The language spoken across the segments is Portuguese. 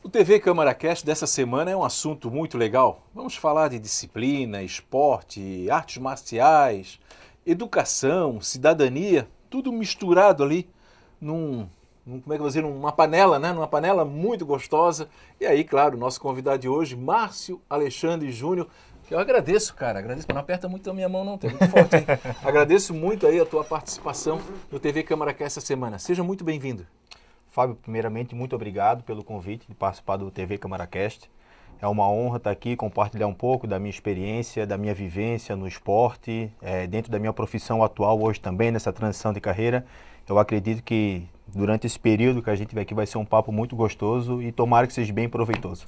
O TV CâmaraCast dessa semana é um assunto muito legal. Vamos falar de disciplina, esporte, artes marciais, educação, cidadania, tudo misturado ali como é que eu vou dizer, numa panela, né? Numa panela muito gostosa. E aí, claro, o nosso convidado de hoje, Márcio Alexandre Júnior, que eu agradeço, cara, agradeço, mas não aperta muito a minha mão não, tá muito forte, hein? Agradeço muito aí a tua participação no TV CâmaraCast essa semana. Seja muito bem-vindo. Fábio, primeiramente, muito obrigado pelo convite de participar do TV CâmaraCast. É uma honra estar aqui, compartilhar um pouco da minha experiência, da minha vivência no esporte, dentro da minha profissão atual hoje também, nessa transição de carreira. Eu acredito que durante esse período que a gente vai aqui vai ser um papo muito gostoso e tomara que seja bem proveitoso.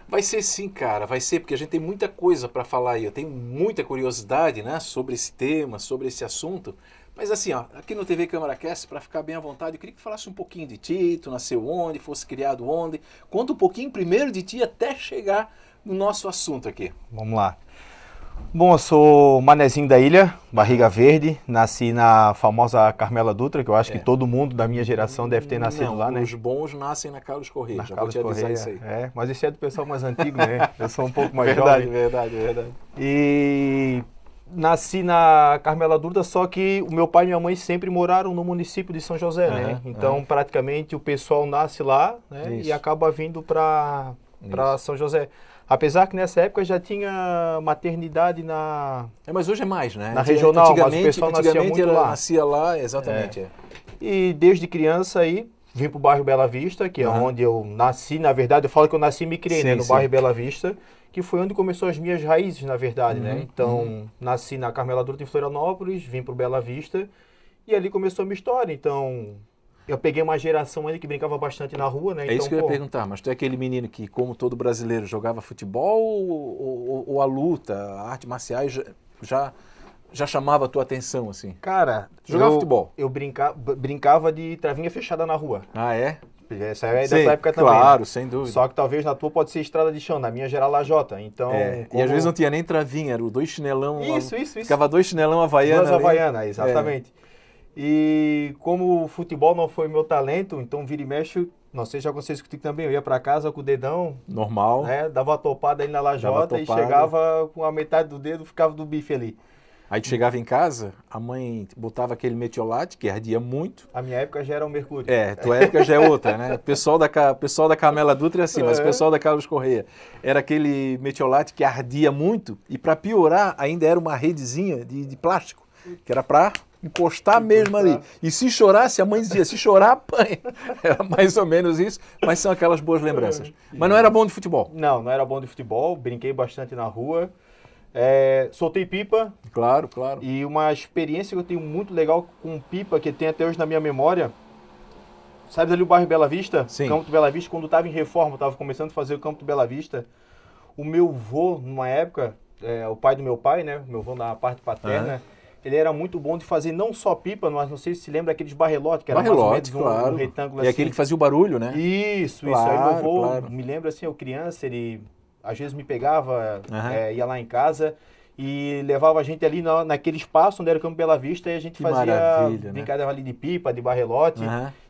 Vai ser sim, cara, vai ser, porque a gente tem muita coisa para falar aí. Eu tenho muita curiosidade, né, sobre esse tema, sobre esse assunto. Mas assim, ó, aqui no TV CâmaraCast, para ficar bem à vontade, eu queria que falasse um pouquinho de ti, tu nasceu onde, fosse criado onde. Conta um pouquinho primeiro de ti até chegar no nosso assunto aqui. Vamos lá. Bom, eu sou manezinho da ilha, Barriga Verde, nasci na famosa Carmela Dutra, que eu acho que todo mundo da minha geração deve ter nascido lá, né? Os bons nascem na Carlos Correia, já Carlos vou te avisar Correia, isso aí. mas esse é do pessoal mais antigo, né? Eu sou um pouco mais Verdade, jovem. verdade. E nasci na Carmela Dutra, só que o meu pai e minha mãe sempre moraram no município de São José, né? Então, praticamente, o pessoal nasce lá, né? E acaba vindo para São José. Apesar que nessa época já tinha maternidade na... mas hoje é mais, né? Na regional, mas o pessoal nascia muito lá. Nascia lá, exatamente. E desde criança aí, vim para o bairro Bela Vista, que é onde eu nasci, na verdade, eu falo que eu nasci e me criei, né? No bairro Bela Vista, que foi onde começou as minhas raízes, na verdade, né? Então, nasci na Carmela Dutra em Florianópolis, vim para o Bela Vista, e ali começou a minha história, então... Eu peguei uma geração ainda que brincava bastante na rua, né? É então, isso que eu ia perguntar, mas tu é aquele menino que, como todo brasileiro, jogava futebol ou a luta, a arte marciais já chamava a tua atenção, assim? Cara, tu jogava futebol? Eu brincava de travinha fechada na rua. Ah, é? Essa é da tua época também. Claro, né? Sem dúvida. Só que talvez na tua pode ser estrada de chão, na minha já era lajota. Então, E às vezes não tinha nem travinha, era dois chinelão. Isso. Ficava dois chinelão havaiana. Duas havaiana, exatamente. E como o futebol não foi meu talento, então vira e mexe, não sei se já aconteceu isso contigo também, eu ia para casa com o dedão... Normal. Né, dava uma topada ali na lajota e chegava com a metade do dedo, ficava do bife ali. Aí tu chegava em casa, a mãe botava aquele metiolate, que ardia muito. A minha época já era o mercúrio. Tua época já é outra, né? O pessoal da Carmela Dutra é assim, mas o pessoal da Carlos Correia era aquele metiolate que ardia muito e para piorar ainda era uma redezinha de plástico, que era para encostar mesmo ali. E se chorasse, a mãe dizia, se chorar, apanha. Era mais ou menos isso, mas são aquelas boas lembranças. Mas não era bom de futebol? Não era bom de futebol, brinquei bastante na rua. Soltei pipa. Claro. E uma experiência que eu tenho muito legal com pipa, que tem até hoje na minha memória. Sabe ali o bairro Bela Vista? Sim. O Campo do Bela Vista, quando estava em reforma, estava começando a fazer o Campo do Bela Vista. O meu vô, numa época, o pai do meu pai, né? Meu vô na parte paterna, ele era muito bom de fazer não só pipa, mas não sei se lembra aqueles barrelotes, que era mais ou menos um retângulo assim. E aquele que fazia o barulho, né? Isso. Aí meu vô, me lembra assim, eu criança, ele às vezes me pegava, ia lá em casa e levava a gente ali naquele espaço onde era o Campo Bela Vista e a gente fazia brincadeira ali de pipa, de barrelote.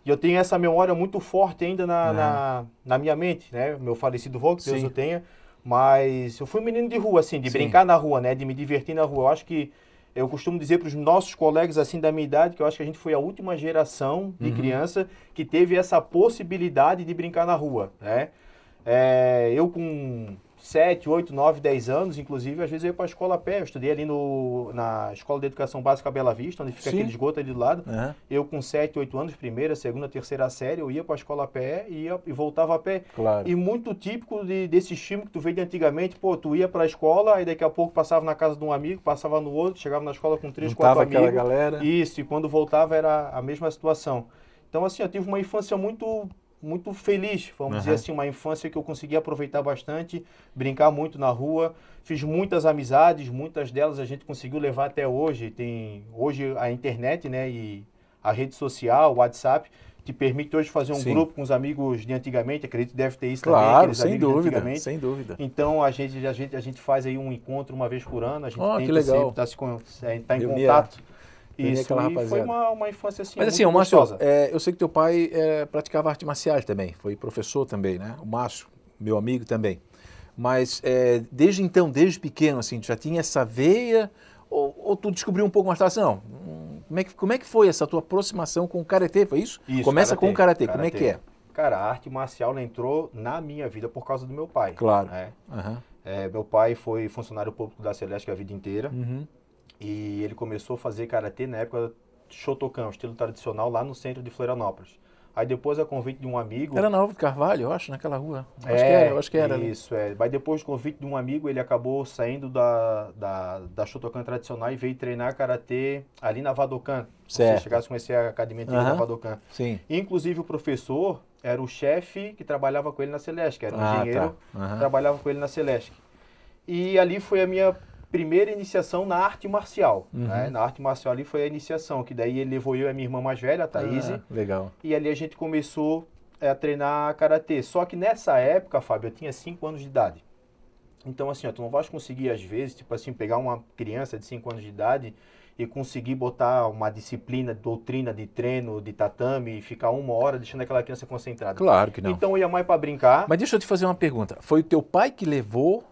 E eu tenho essa memória muito forte ainda na minha mente, né? Meu falecido vô, que Deus o tenha. Mas eu fui um menino de rua, assim, de brincar na rua, né? De me divertir na rua. Eu acho que eu costumo dizer para os nossos colegas assim da minha idade que eu acho que a gente foi a última geração de criança que teve essa possibilidade de brincar na rua, né? Eu com 7, 8, 9, 10 anos, inclusive, às vezes eu ia para a escola a pé. Eu estudei ali na Escola de Educação Básica Bela Vista, onde fica aquele esgoto ali do lado. Eu com 7, 8 anos, primeira, segunda, terceira série, eu ia para a escola a pé e voltava a pé. Claro. E muito típico desse estímulo que tu veio de antigamente, tu ia para a escola, aí daqui a pouco passava na casa de um amigo, passava no outro, chegava na escola com 3, 4 amigos. Aquela galera. Isso, e quando voltava era a mesma situação. Então, assim, eu tive uma infância muito feliz, vamos dizer assim, uma infância que eu consegui aproveitar bastante, brincar muito na rua, fiz muitas amizades, muitas delas a gente conseguiu levar até hoje. Tem hoje a internet, né, e a rede social, o WhatsApp, te permite hoje fazer um grupo com os amigos de antigamente, acredito que deve ter isso também, aqueles amigos de antigamente. Sem dúvida. Então a gente faz aí um encontro uma vez por ano, a gente tenta que legal. sempre estar em contato. Isso, e foi uma infância assim. Mas assim, o Márcio, eu sei que teu pai praticava artes marciais também, foi professor também, né? O Márcio, meu amigo também. Mas desde então, desde pequeno, assim, tu já tinha essa veia ou tu descobriu um pouco mais tarde, não? Como é que foi essa tua aproximação com o karatê, foi isso? Isso, começa com o karatê, como é que é? Cara, a arte marcial entrou na minha vida por causa do meu pai. Claro. Né? Meu pai foi funcionário público da Celeste a vida inteira. E ele começou a fazer karatê na época Shotokan, estilo tradicional, lá no centro de Florianópolis. Aí depois, a convite de um amigo... Era na Rua de Carvalho, eu acho, naquela rua. Acho que era. Isso, Mas depois do convite de um amigo, ele acabou saindo da Shotokan tradicional e veio treinar karatê ali na Vadokan. Certo. Você chegasse a conhecer a academia antiga da Vadokan. Sim. Inclusive, o professor era o chefe que trabalhava com ele na Celeste, que era um engenheiro que trabalhava com ele na Celeste. E ali foi a minha primeira iniciação na arte marcial. Né? Na arte marcial ali foi a iniciação, que daí ele levou eu e a minha irmã mais velha, a Thaís. Legal. E ali a gente começou a treinar karatê. Só que nessa época, Fábio, eu tinha 5 anos de idade. Então, assim, tu não vais conseguir, às vezes, tipo assim, pegar uma criança de 5 anos de idade e conseguir botar uma disciplina, doutrina de treino, de tatame, e ficar 1 hora deixando aquela criança concentrada. Claro que não. Então, eu ia mais para brincar. Mas deixa eu te fazer uma pergunta. Foi o teu pai que levou...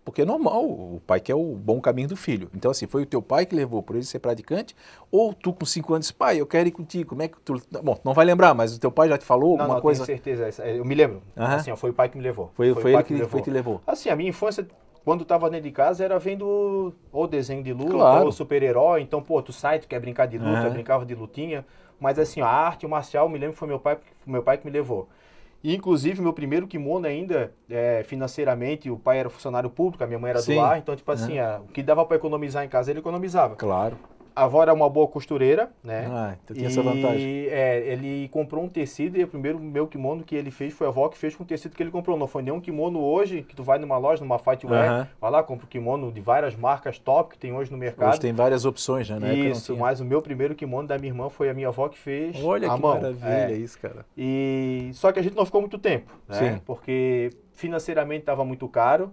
Porque é normal, o pai quer o bom caminho do filho. Então, assim, foi o teu pai que levou por ele ser praticante? Ou tu com 5 anos, pai, eu quero ir contigo, como é que tu... Bom, não vai lembrar, mas o teu pai já te falou alguma coisa? Não, tenho certeza. Eu me lembro. Assim, foi o pai que me levou. Foi ele que te levou. Assim, a minha infância, quando estava dentro de casa, era vendo ou desenho de luta, ou super-herói. Então, pô, tu sai, tu quer brincar de luta, eu brincava de lutinha. Mas, assim, a arte marcial, me lembro que foi meu pai que me levou. E, inclusive, meu primeiro kimono ainda, financeiramente, o pai era funcionário público, a minha mãe era do lar, então, tipo assim, o que dava para economizar em casa, ele economizava. Claro. A avó era uma boa costureira, né? Então tinha essa vantagem. E ele comprou um tecido e o primeiro meu kimono que ele fez foi a avó que fez com o tecido que ele comprou. Não foi nenhum kimono hoje, que tu vai numa loja, numa Fightwear, vai lá, compra um kimono de várias marcas top que tem hoje no mercado. Hoje tem várias opções, né? Isso, mas o meu primeiro kimono da minha irmã foi a minha avó que fez. Olha à que mão. Maravilha isso, cara. E só que a gente não ficou muito tempo, né? Sim. Porque financeiramente estava muito caro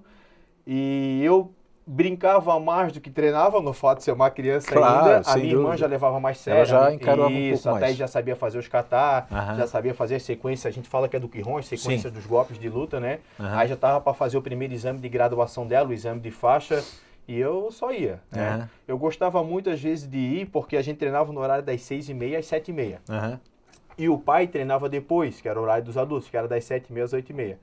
e eu brincava mais do que treinava, no fato de ser uma criança ainda. A minha irmã já levava mais sério. Ela já encarava um pouco mais. Até já sabia fazer os kata, já sabia fazer as sequências. A gente fala que é do Kihon, as sequências dos golpes de luta, né? Aí já estava para fazer o primeiro exame de graduação dela, o exame de faixa. E eu só ia. Né? Eu gostava muito, às vezes, de ir, porque a gente treinava no horário das 6h30 às 7h30. E o pai treinava depois, que era o horário dos adultos, que era das 7h30 às 8h30.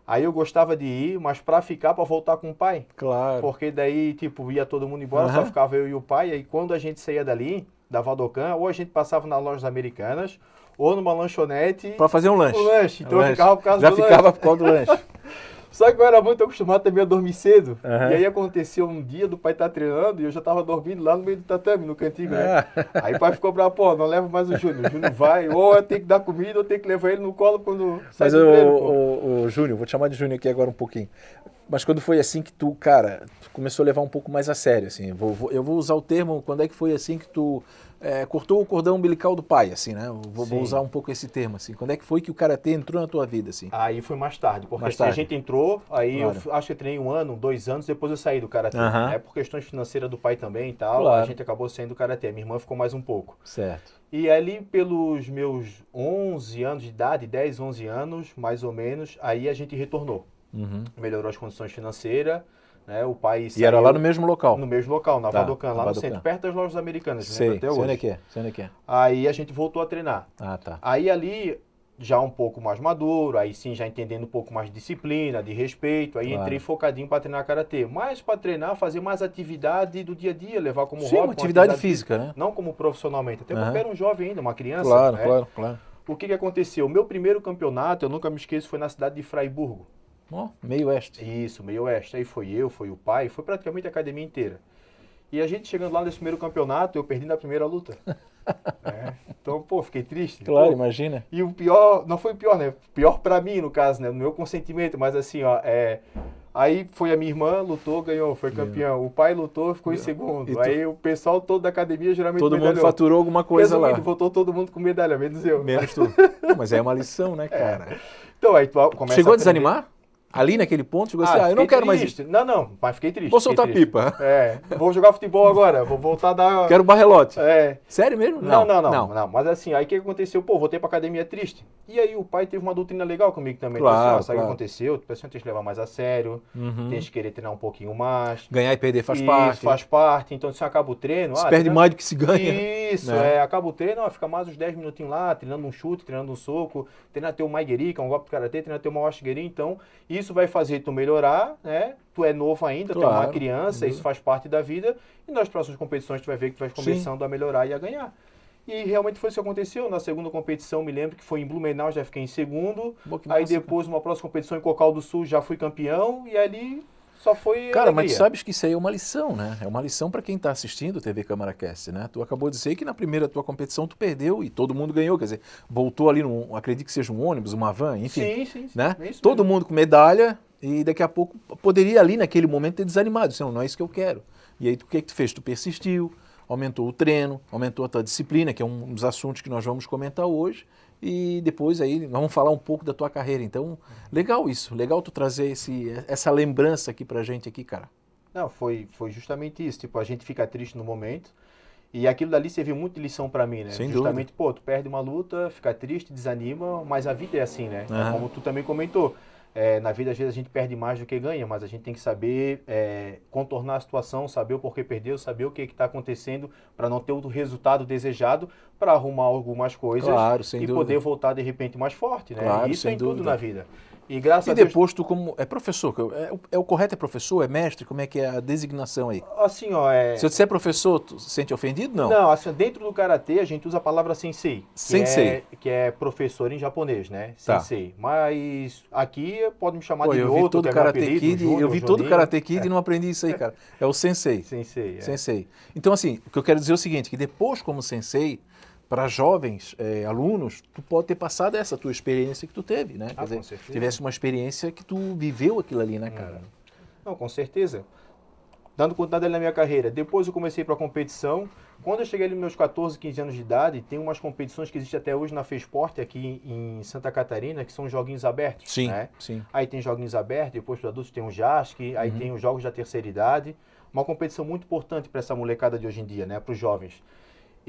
Aí eu gostava de ir, mas para ficar, para voltar com o pai. Claro. Porque daí, tipo, ia todo mundo embora, só ficava eu e o pai. E aí quando a gente saía dali, da Vadokan, ou a gente passava nas lojas americanas, ou numa lanchonete. Para fazer um lanche. Então eu ficava por causa do lanche. Já ficava por causa do lanche. Só que eu era muito acostumado também a dormir cedo. E aí aconteceu um dia do pai estar treinando e eu já estava dormindo lá no meio do tatame, no cantinho, né? Aí o pai ficou bravo, pô, não leva mais o Júnior. O Júnior vai, ou eu tenho que dar comida, ou eu tenho que levar ele no colo quando sai do treino. Mas o Júnior, vou te chamar de Júnior aqui agora um pouquinho. Mas quando foi assim que tu, cara, tu começou a levar um pouco mais a sério, assim, eu vou usar o termo, quando é que foi assim que tu cortou o cordão umbilical do pai, assim, né? Vou usar um pouco esse termo, assim. Quando é que foi que o karatê entrou na tua vida, assim? Aí foi mais tarde, porque mais tarde. A gente entrou, aí eu acho que eu treinei 1 ano, 2 anos, depois eu saí do karatê. Por questões financeiras do pai também e tal, a gente acabou saindo do karatê. Minha irmã ficou mais um pouco. Certo. E ali pelos meus 11 anos de idade, 10, 11 anos, mais ou menos, aí a gente retornou. Melhorou as condições financeiras, né? O pai saiu. E era lá no mesmo local? No mesmo local, na Vadokan, lá no centro, perto das lojas americanas, sei, até hoje. Sei onde é que é. Aí a gente voltou a treinar. Tá. Aí ali, já um pouco mais maduro, aí sim já entendendo um pouco mais de disciplina, de respeito, aí entrei focadinho para treinar karatê. Mas para treinar, fazer mais atividade do dia a dia, levar como hobby. Uma atividade física, né? Não como profissionalmente, até porque era um jovem ainda, uma criança. Claro. O que aconteceu? O meu primeiro campeonato, eu nunca me esqueço, foi na cidade de Fraiburgo. Meio oeste. Isso, meio oeste. Aí foi o pai, foi praticamente a academia inteira. E a gente chegando lá nesse primeiro campeonato, eu perdi na primeira luta. Então, fiquei triste. Claro, imagina. E o pior, não foi o pior, né? Pior pra mim, no caso, né? No meu consentimento, mas assim, aí foi a minha irmã, lutou, ganhou, foi campeão. O pai lutou, ficou em segundo. Aí o pessoal todo da academia geralmente todo medalhou. Mundo faturou alguma coisa lá. Voltou todo mundo com medalha, menos eu. Menos tu. Mas é uma lição, né, cara? Então, aí tu começa Chegou a desanimar? Ali naquele ponto, chegou assim, eu não quero mais isso. Não, mas fiquei triste. Vou soltar pipa. Vou jogar futebol agora, vou voltar a dar... Quero barrelote. Sério mesmo? Não. Mas assim, aí o que aconteceu? Voltei pra academia triste. E aí o pai teve uma doutrina legal comigo também. Claro, sabe o que aconteceu? Tu tem que levar mais a sério, tem que querer treinar um pouquinho mais. Ganhar e perder faz parte. Isso, faz parte. Então, se acaba o treino... Se perde mais do que se ganha. Isso, acaba o treino, fica mais uns 10 minutinhos lá, treinando um chute, treinando um soco, treinando teu maigeri, que é um golpe de karatê, treinando teu mawashigeri. Então, isso vai fazer tu melhorar, né? Tu é novo ainda, tu é uma criança, isso faz parte da vida. E nas próximas competições tu vai ver que tu vai começando a melhorar e a ganhar. E realmente foi isso que aconteceu. Na segunda competição, me lembro que foi em Blumenau, já fiquei em segundo. Aí depois, numa próxima competição em Cocal do Sul, já fui campeão. E ali só foi Cara, alegria. Mas tu sabes que isso aí é uma lição, né? É uma lição para quem está assistindo o TV Câmara Cast, né? Tu acabou de dizer que na primeira tua competição tu perdeu e todo mundo ganhou. Quer dizer, voltou ali, acredito que seja um ônibus, uma van, enfim. Sim. Né? Todo mundo com medalha e daqui a pouco poderia ali naquele momento ter desanimado. Disse, não é isso que eu quero. E aí o que tu fez? Tu persistiu, aumentou o treino, aumentou a tua disciplina, que é um dos assuntos que nós vamos comentar hoje. E depois aí nós vamos falar um pouco da tua carreira. Então, legal isso. Legal tu trazer essa lembrança aqui pra gente aqui, cara. Não, foi justamente isso. Tipo, a gente fica triste no momento. E aquilo dali serviu muito de lição pra mim, né? Sem justamente, dúvida. Tu perde uma luta, fica triste, desanima, mas a vida é assim, né? Como tu também comentou. Na vida, às vezes, a gente perde mais do que ganha, mas a gente tem que saber contornar a situação, saber o porquê perdeu, saber o que está acontecendo para não ter o resultado desejado, para arrumar algumas coisas e poder voltar, de repente, mais forte, né? Claro, isso é em tudo na vida. E graças a Deus... depois tu como... É professor? O correto é professor? É mestre? Como é que é a designação aí? Assim, Se eu disser professor, tu se sente ofendido? Não. Não, assim, dentro do Karatê a gente usa a palavra sensei. Sensei. Que é professor em japonês, né? Sensei. Tá. Mas aqui pode me chamar de eu outro, vi todo Karate Kid, eu vi todo Karate Kid e não aprendi isso aí, cara. É o sensei. Sensei. Então, assim, o que eu quero dizer é o seguinte, que depois como sensei, para jovens alunos, tu pode ter passado essa tua experiência que tu teve, né? Quer dizer, tivesse uma experiência que tu viveu aquilo ali, né, cara? Não, com certeza. Dando continuidade ali na minha carreira, depois eu comecei para a competição. Quando eu cheguei ali nos meus 14, 15 anos de idade, tem umas competições que existem até hoje na FESPORT, aqui em Santa Catarina, que são joguinhos abertos. Sim, né? sim. Aí tem joguinhos abertos, depois para adultos tem o JASC, aí tem os jogos da terceira idade. Uma competição muito importante para essa molecada de hoje em dia, né? Para os jovens.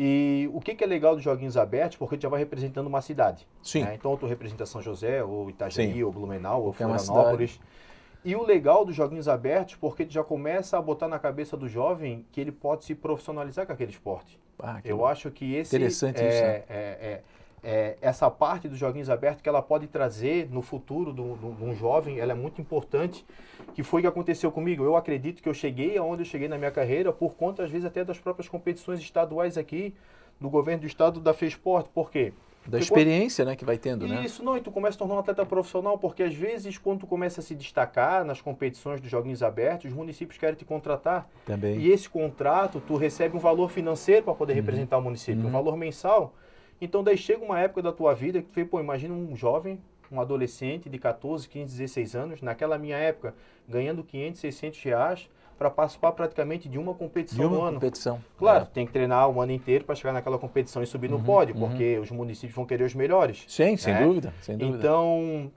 E o que é legal dos joguinhos abertos, porque tu já vai representando uma cidade. Sim. Né? Então, tu representa São José, ou Itajaí, Sim. ou Blumenau, ou Porque Florianópolis. E o legal dos joguinhos abertos, porque tu já começa a botar na cabeça do jovem que ele pode se profissionalizar com aquele esporte. Eu acho que esse interessante isso, essa parte dos joguinhos abertos que ela pode trazer no futuro de um jovem, ela é muito importante, que foi o que aconteceu comigo. Eu acredito que eu cheguei aonde eu cheguei na minha carreira por conta, às vezes, até das próprias competições estaduais aqui, do governo do estado da FESPORT. Por quê? Da experiência, né, que vai tendo, né? Isso, não, e tu começa a tornar um atleta profissional, porque às vezes, quando tu começa a se destacar nas competições dos joguinhos abertos, os municípios querem te contratar. Também. E esse contrato, tu recebe um valor financeiro para poder representar o município, um valor mensal. Então, daí chega uma época da tua vida que tu vê, imagina um jovem, um adolescente de 14, 15, 16 anos, naquela minha época, ganhando 500, 600 reais, para participar praticamente de uma competição no ano. Claro, tem que treinar o ano inteiro para chegar naquela competição e subir no pódio, porque os municípios vão querer os melhores. Sim, sem dúvida. Então,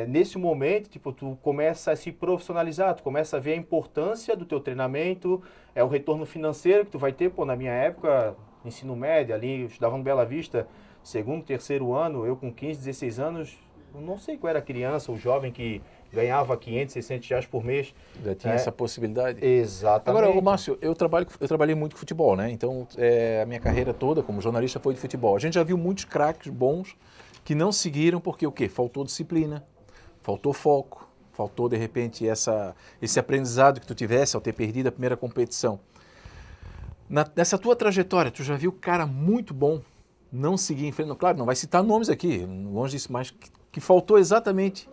nesse momento, tipo, tu começa a se profissionalizar, tu começa a ver a importância do teu treinamento, o retorno financeiro que tu vai ter. Na minha época, ensino médio, ali, eu estudava no Bela Vista, segundo, terceiro ano, eu com 15, 16 anos, eu não sei qual era a criança, o jovem que ganhava 500, 600 reais por mês. Já tinha essa possibilidade. Exatamente. Agora, Márcio, eu trabalhei muito com futebol, né? Então, a minha carreira toda como jornalista foi de futebol. A gente já viu muitos craques bons que não seguiram porque o quê? Faltou disciplina, faltou foco, faltou, de repente, esse aprendizado que tu tivesse ao ter perdido a primeira competição. Nessa tua trajetória, tu já viu cara muito bom não seguir em frente? Claro, não vai citar nomes aqui, longe disso, mas que faltou exatamente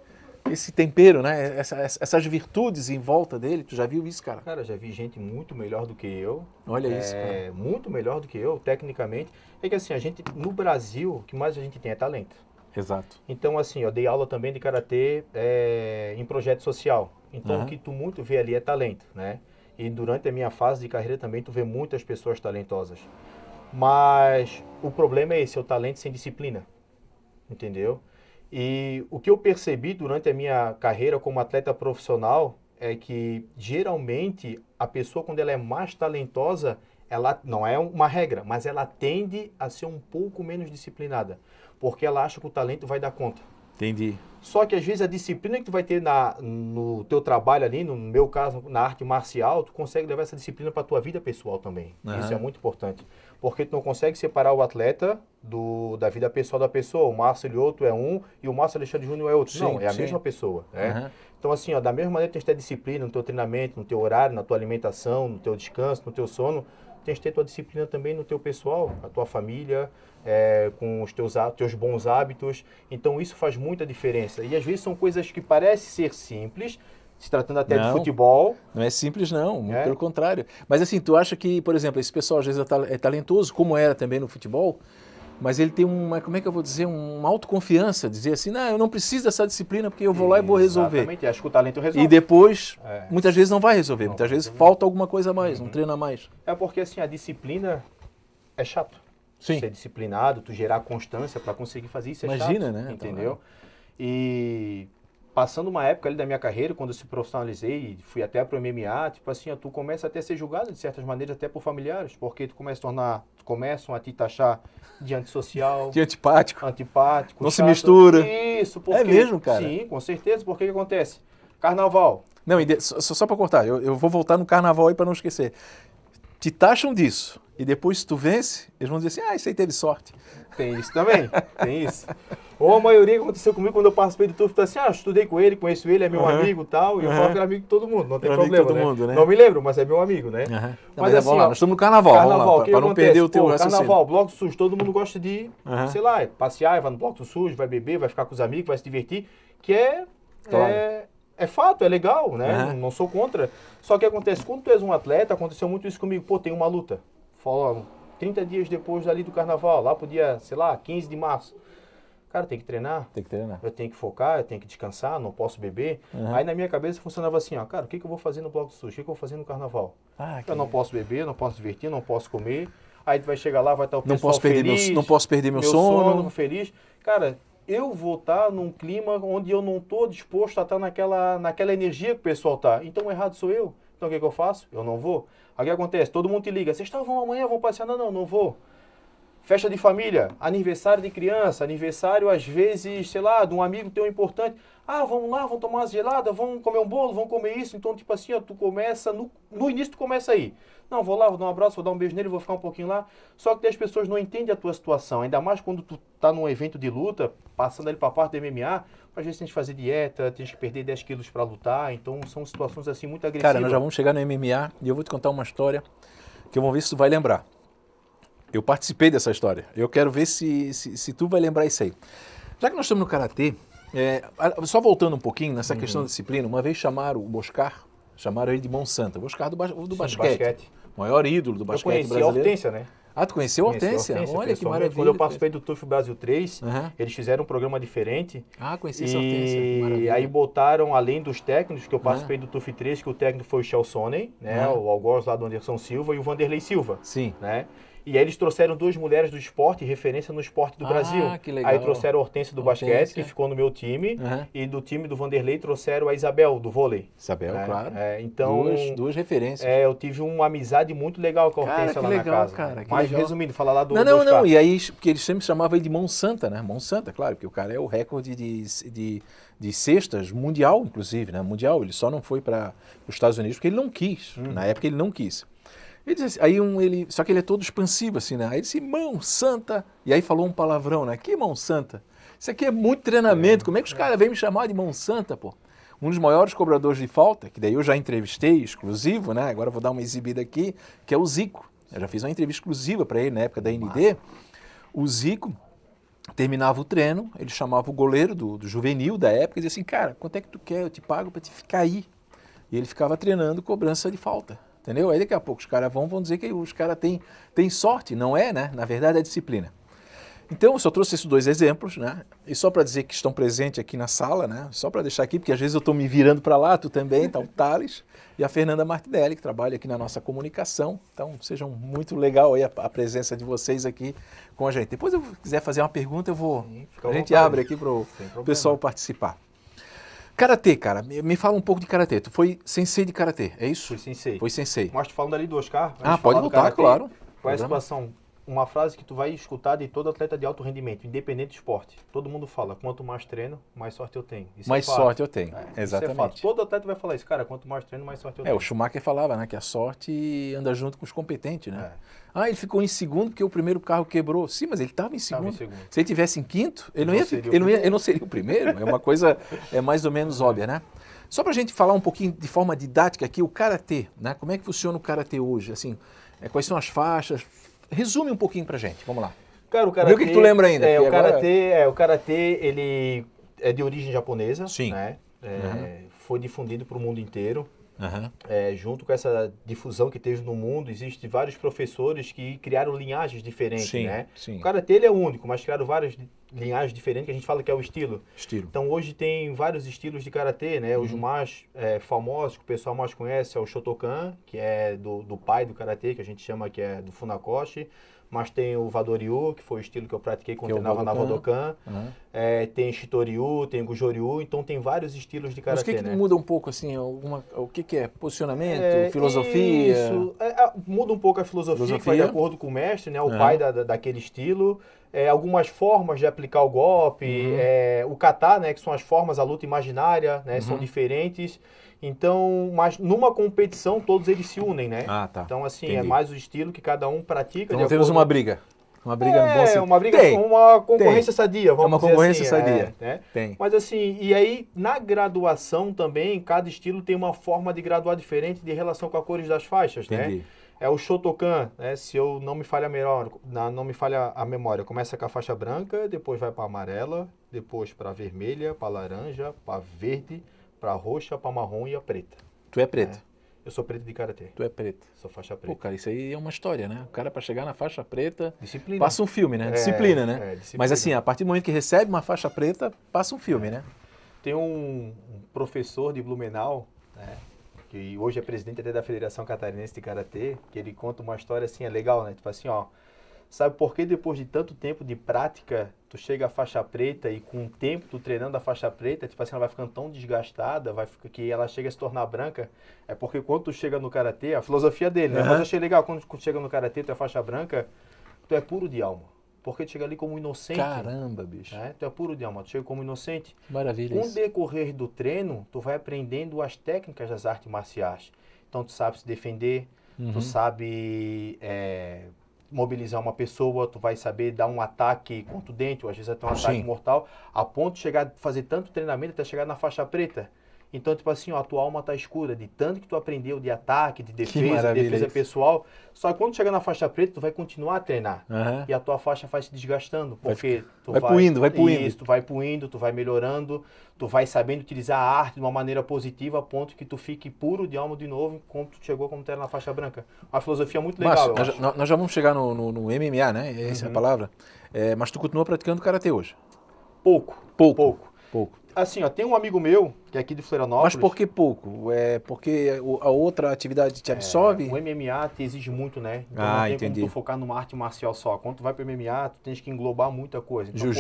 esse tempero, né? Essas virtudes em volta dele. Tu já viu isso, cara? Cara, já vi gente muito melhor do que eu. Olha isso, cara. Muito melhor do que eu, tecnicamente. É que assim, a gente, no Brasil, o que mais a gente tem é talento. Exato. Então, assim, eu dei aula também de karatê em projeto social. Então, o que tu muito vê ali é talento, né? E durante a minha fase de carreira também tu vê muitas pessoas talentosas. Mas o problema é esse, é o talento sem disciplina. Entendeu? E o que eu percebi durante a minha carreira como atleta profissional é que, geralmente, a pessoa, quando ela é mais talentosa, ela não é uma regra, mas ela tende a ser um pouco menos disciplinada, porque ela acha que o talento vai dar conta. Entendi. Só que, às vezes, a disciplina que tu vai ter no teu trabalho ali, no meu caso, na arte marcial, tu consegue levar essa disciplina para a tua vida pessoal também. Isso é muito importante. Porque tu não consegue separar o atleta da vida pessoal da pessoa. O Márcio Lioto é um e o Márcio Alexandre Júnior é outro. Sim, não, é a mesma pessoa. Né? Então, assim, ó, da mesma maneira que tu tem que ter disciplina no teu treinamento, no teu horário, na tua alimentação, no teu descanso, no teu sono, tem que ter tua disciplina também no teu pessoal, a tua família, com os teus bons hábitos. Então, isso faz muita diferença. E, às vezes, são coisas que parecem ser simples, se tratando até de futebol. Não é simples, não. Muito pelo contrário. Mas, assim, tu acha que, por exemplo, esse pessoal, às vezes, é talentoso, como era também no futebol, mas ele tem como é que eu vou dizer, uma autoconfiança, dizer assim, não, eu não preciso dessa disciplina porque eu vou lá e vou resolver. Exatamente, acho que o talento resolve. E depois, muitas vezes não vai resolver, muitas vezes falta alguma coisa a mais, um treino a mais. É porque, assim, a disciplina é chato. Sim. Ser disciplinado, tu gerar constância para conseguir fazer isso é chato. Imagina, né? Entendeu? E passando uma época ali da minha carreira, quando eu se profissionalizei, fui até para o MMA, tipo assim, tu começa até a ser julgado de certas maneiras, até por familiares, porque tu começam a te taxar de antissocial, de antipático, não chato. Se mistura. Isso, porque... É mesmo, cara? Sim, com certeza, porque que acontece? Carnaval. Não, só para cortar, eu vou voltar no carnaval aí para não esquecer. Te taxam disso, e depois se tu vence, eles vão dizer assim, isso aí teve sorte. Tem isso também, tem isso. Ou a maioria que aconteceu comigo quando eu participei do TUF, tá assim, eu estudei com ele, conheço ele, é meu amigo e tal, e eu falo que era amigo de todo mundo, não tem problema, todo mundo, né? Não me lembro, mas é meu amigo, né? Mas assim, nós estamos no carnaval, para não perder o teu raciocínio. Carnaval, bloco sujo, todo mundo gosta de, sei lá, passear, vai no bloco sujo, vai beber, vai ficar com os amigos, vai se divertir, que é fato, é legal, né? Não sou contra. Só que acontece, quando tu és um atleta, aconteceu muito isso comigo, tem uma luta. Fala, 30 dias depois ali do carnaval, lá pro dia, sei lá, 15 de março. Cara, tem que treinar. Eu tenho que focar, eu tenho que descansar, não posso beber. Aí na minha cabeça funcionava assim, cara, o que eu vou fazer no bloco sujo? O que eu vou fazer no carnaval? Eu não posso beber, não posso divertir, não posso comer. Aí tu vai chegar lá, vai estar o pessoal feliz. Não posso perder meu sono. Feliz. Cara, eu vou estar num clima onde eu não estou disposto a estar naquela energia que o pessoal está. Então o errado sou eu. Então o que eu faço? Eu não vou. Aí o que acontece? Todo mundo te liga. Vocês vão amanhã, vão passear? Não vou. Festa de família, aniversário de criança, aniversário às vezes, sei lá, de um amigo teu importante. Vamos lá, vamos tomar umas geladas, vamos comer um bolo, vamos comer isso. Então, tipo assim, tu começa, no início tu começa aí. Não, vou lá, vou dar um abraço, vou dar um beijo nele, vou ficar um pouquinho lá. Só que as pessoas não entendem a tua situação, ainda mais quando tu tá num evento de luta, passando ali pra parte do MMA, às vezes tens que fazer dieta, tens que perder 10 quilos para lutar, então são situações assim muito agressivas. Cara, nós já vamos chegar no MMA e eu vou te contar uma história que eu vou ver se tu vai lembrar. Eu participei dessa história. Eu quero ver se tu vai lembrar isso aí. Já que nós estamos no Karatê, só voltando um pouquinho nessa questão da disciplina, uma vez chamaram o Boscar, chamaram ele de Mão Santa. Boscar do basquete. O maior ídolo do basquete brasileiro. Eu conheci a Hortência, né? Tu conheceu a Hortência? Olha que maravilha. Quando eu participei do TUF Brasil 3, eles fizeram um programa diferente. Conheci essa Hortência, que maravilha. E aí botaram, além dos técnicos, que eu participei do TUF 3, que o técnico foi o Chelsonen, né? O algoz lá do Anderson Silva e o Vanderlei Silva. Sim. Né? E aí eles trouxeram 2 mulheres do esporte, referência no esporte do Brasil. Que legal. Aí trouxeram a Hortência do basquete, que ficou no meu time. E do time do Vanderlei trouxeram a Isabel, do vôlei. Isabel, claro. Então, duas referências. Eu tive uma amizade muito legal com a Hortência lá na casa. Cara, mas resumindo, falar lá do Não. E aí, porque eles sempre chamavam ele de Mão Santa, né? Mão Santa, claro, porque o cara é o recorde de cestas mundial, inclusive, né? Mundial. Ele só não foi para os Estados Unidos porque ele não quis. Na época ele não quis. Ele disse, só que ele é todo expansivo, assim, né? Aí ele disse, Mão Santa. E aí falou um palavrão, né? Que Mão Santa? Isso aqui é muito treinamento. Como é que os caras vêm me chamar de Mão Santa, pô? Um dos maiores cobradores de falta, que daí eu já entrevistei, exclusivo, né? Agora eu vou dar uma exibida aqui, que é o Zico. Eu já fiz uma entrevista exclusiva para ele na época da ND. Massa. O Zico terminava o treino, ele chamava o goleiro do juvenil da época e dizia assim, cara, quanto é que tu quer? Eu te pago para te ficar aí. E ele ficava treinando cobrança de falta. Entendeu? Aí daqui a pouco os caras vão dizer que os caras têm sorte, não é, né? Na verdade é disciplina. Então, eu só trouxe esses 2 exemplos, né? E só para dizer que estão presentes aqui na sala, né? Só para deixar aqui, porque às vezes eu estou me virando para lá, tu também, tá o Thales e a Fernanda Martinelli, que trabalha aqui na nossa comunicação. Então, sejam muito legal aí a presença de vocês aqui com a gente. Depois, se eu quiser fazer uma pergunta, a gente abre aqui para o pessoal participar. Karatê, cara, me fala um pouco de karatê. Tu foi sensei de karatê, é isso? Foi sensei. Mas tu falando ali do Oscar. Pode voltar, claro. Qual é a situação? Uma frase que tu vai escutar de todo atleta de alto rendimento, independente de esporte. Todo mundo fala, quanto mais treino, mais sorte eu tenho. Isso mais sorte eu tenho, exatamente. Isso é fato. Todo atleta vai falar isso, cara, quanto mais treino, mais sorte eu tenho. O Schumacher falava, né, que a sorte anda junto com os competentes, né? Ele ficou em segundo porque o primeiro carro quebrou. Sim, mas ele estava em segundo. Se ele tivesse em quinto, ele não seria o primeiro. É uma coisa mais ou menos óbvia, né? Só para a gente falar um pouquinho de forma didática aqui, o karatê, né? Como é que funciona o karatê hoje? Assim, quais são as faixas? Resume um pouquinho pra gente, vamos lá. Cara, o karatê, o que tu lembra ainda? O karatê, ele é de origem japonesa, sim, né? Foi difundido para o mundo inteiro. Junto com essa difusão que teve no mundo, existem vários professores que criaram linhagens diferentes, sim, né? Sim. O karatê ele é único, mas criaram várias linhagens diferentes que a gente fala que é o estilo. Então hoje tem vários estilos de karatê, né? Os mais famosos, que o pessoal mais conhece, é o Shotokan, que é do pai do karatê, que a gente chama que é do Funakoshi. Mas tem o Vadoryu, que foi o estilo que eu pratiquei quando treinava na Vodokan. Tem Shitoryu, tem Gujoryu, então tem vários estilos de karatê. Mas o que muda um pouco assim? O que é? Posicionamento? Filosofia? Isso. Muda um pouco a filosofia, que vai de acordo com o mestre, né? O pai daquele estilo. Algumas formas de aplicar o golpe, o kata, né? Que são as formas, a luta imaginária, né? São diferentes. Então, mas numa competição todos eles se unem, né? Tá. Então, assim, entendi. É mais o estilo que cada um pratica. Então temos uma briga. Uma briga no bom sentido. Uma briga, uma concorrência sadia, vamos dizer assim. Uma concorrência sadia. Né? Tem. Mas assim, e aí na graduação também, cada estilo tem uma forma de graduar diferente de relação com as cores das faixas, entendi. Né? É o Shotokan, né? Se eu não me falha a memória, começa com a faixa branca, depois vai para amarela, depois para vermelha, para laranja, para verde, para roxa, para marrom e a preta. Tu é preto? Eu sou preto de karatê. Tu é preto. Sou faixa preta. Pô, cara, isso aí é uma história, né? O cara para chegar na faixa preta, disciplina. Passa um filme, né? Disciplina, né? Disciplina. Mas assim, a partir do momento que recebe uma faixa preta, passa um filme, né? Tem um professor de Blumenau, né? Que hoje é presidente até da Federação Catarinense de Karatê, que ele conta uma história assim, é legal, né? Tipo assim, sabe por que depois de tanto tempo de prática, tu chega à faixa preta e com o tempo tu treinando a faixa preta, tipo assim, ela vai ficando tão desgastada, que ela chega a se tornar branca? É porque quando tu chega no Karatê, a filosofia dele, né? Mas eu achei legal, quando tu chega no Karatê, tu é faixa branca, tu é puro de alma. Porque tu chega ali como inocente. Caramba, bicho. Né? Tu é puro de alma, tu chega como inocente. Maravilha. Com o decorrer do treino, tu vai aprendendo as técnicas das artes marciais. Então tu sabe se defender, tu sabe mobilizar uma pessoa, tu vai saber dar um ataque contundente, ou às vezes até um ataque mortal, a ponto de chegar a fazer tanto treinamento até chegar na faixa preta. Então, tipo assim, a tua alma tá escura, de tanto que tu aprendeu de ataque, de defesa pessoal. Só que quando chegar na faixa preta, tu vai continuar a treinar. E a tua faixa vai se desgastando, porque tu vai puindo. Isso, tu vai puindo, tu vai melhorando, tu vai sabendo utilizar a arte de uma maneira positiva, a ponto que tu fique puro de alma de novo, como tu chegou, como tu era na faixa branca. Uma filosofia muito legal, nós já vamos chegar no MMA, né? Essa é a palavra. Mas tu continua praticando karatê hoje? Pouco. Assim, tem um amigo meu, que é aqui de Florianópolis. Mas por que pouco? É porque a outra atividade te absorve? O MMA te exige muito, né? Então não tem como tu focar numa arte marcial só. Quando tu vai pro MMA, tu tens que englobar muita coisa. Então,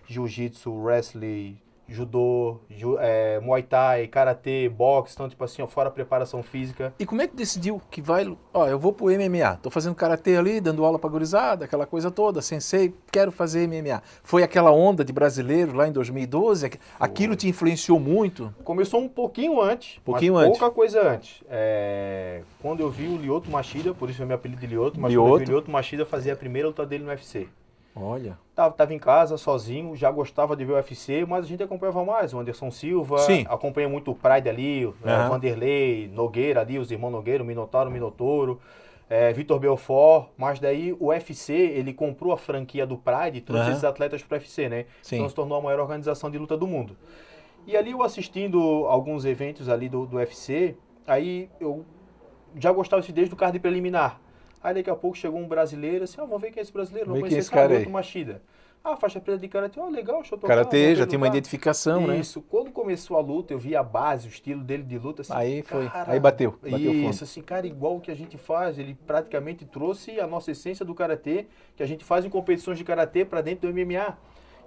Jiu-jitsu, wrestling, judô, muay thai, karatê, boxe, então tipo assim, fora a preparação física. E como é que decidiu que eu vou pro MMA, tô fazendo karatê ali, dando aula pra gurizada, aquela coisa toda, sensei, quero fazer MMA. Foi aquela onda de brasileiros lá em 2012? Aquilo te influenciou muito? Começou um pouquinho antes, pouca coisa antes. Quando eu vi o Lyoto Machida, por isso é meu apelido de Lyoto, mas quando eu vi o Lyoto Machida fazer a primeira luta dele no UFC. Olha. Tava em casa, sozinho, já gostava de ver o UFC, mas a gente acompanhava mais o Anderson Silva, acompanha muito o Pride ali, o Vanderlei, Nogueira ali, os irmãos Nogueira, o Minotouro, Vitor Belfort, mas daí o UFC, ele comprou a franquia do Pride e trouxe esses atletas para o UFC, né? Então se tornou a maior organização de luta do mundo. E ali eu assistindo alguns eventos ali do UFC, aí eu já gostava desde o card preliminar. Aí daqui a pouco chegou um brasileiro, assim, vamos ver quem é esse brasileiro, não conhecia esse cara, Lyoto Machida. Ah, faixa preta de karatê, legal, deixa eu tocar. Karatê, já tem uma identificação, né? Isso, quando começou a luta, eu vi a base, o estilo dele de luta, assim, aí foi, cara, aí bateu fundo. Isso, assim, cara, igual o que a gente faz, ele praticamente trouxe a nossa essência do karatê, que a gente faz em competições de karatê pra dentro do MMA,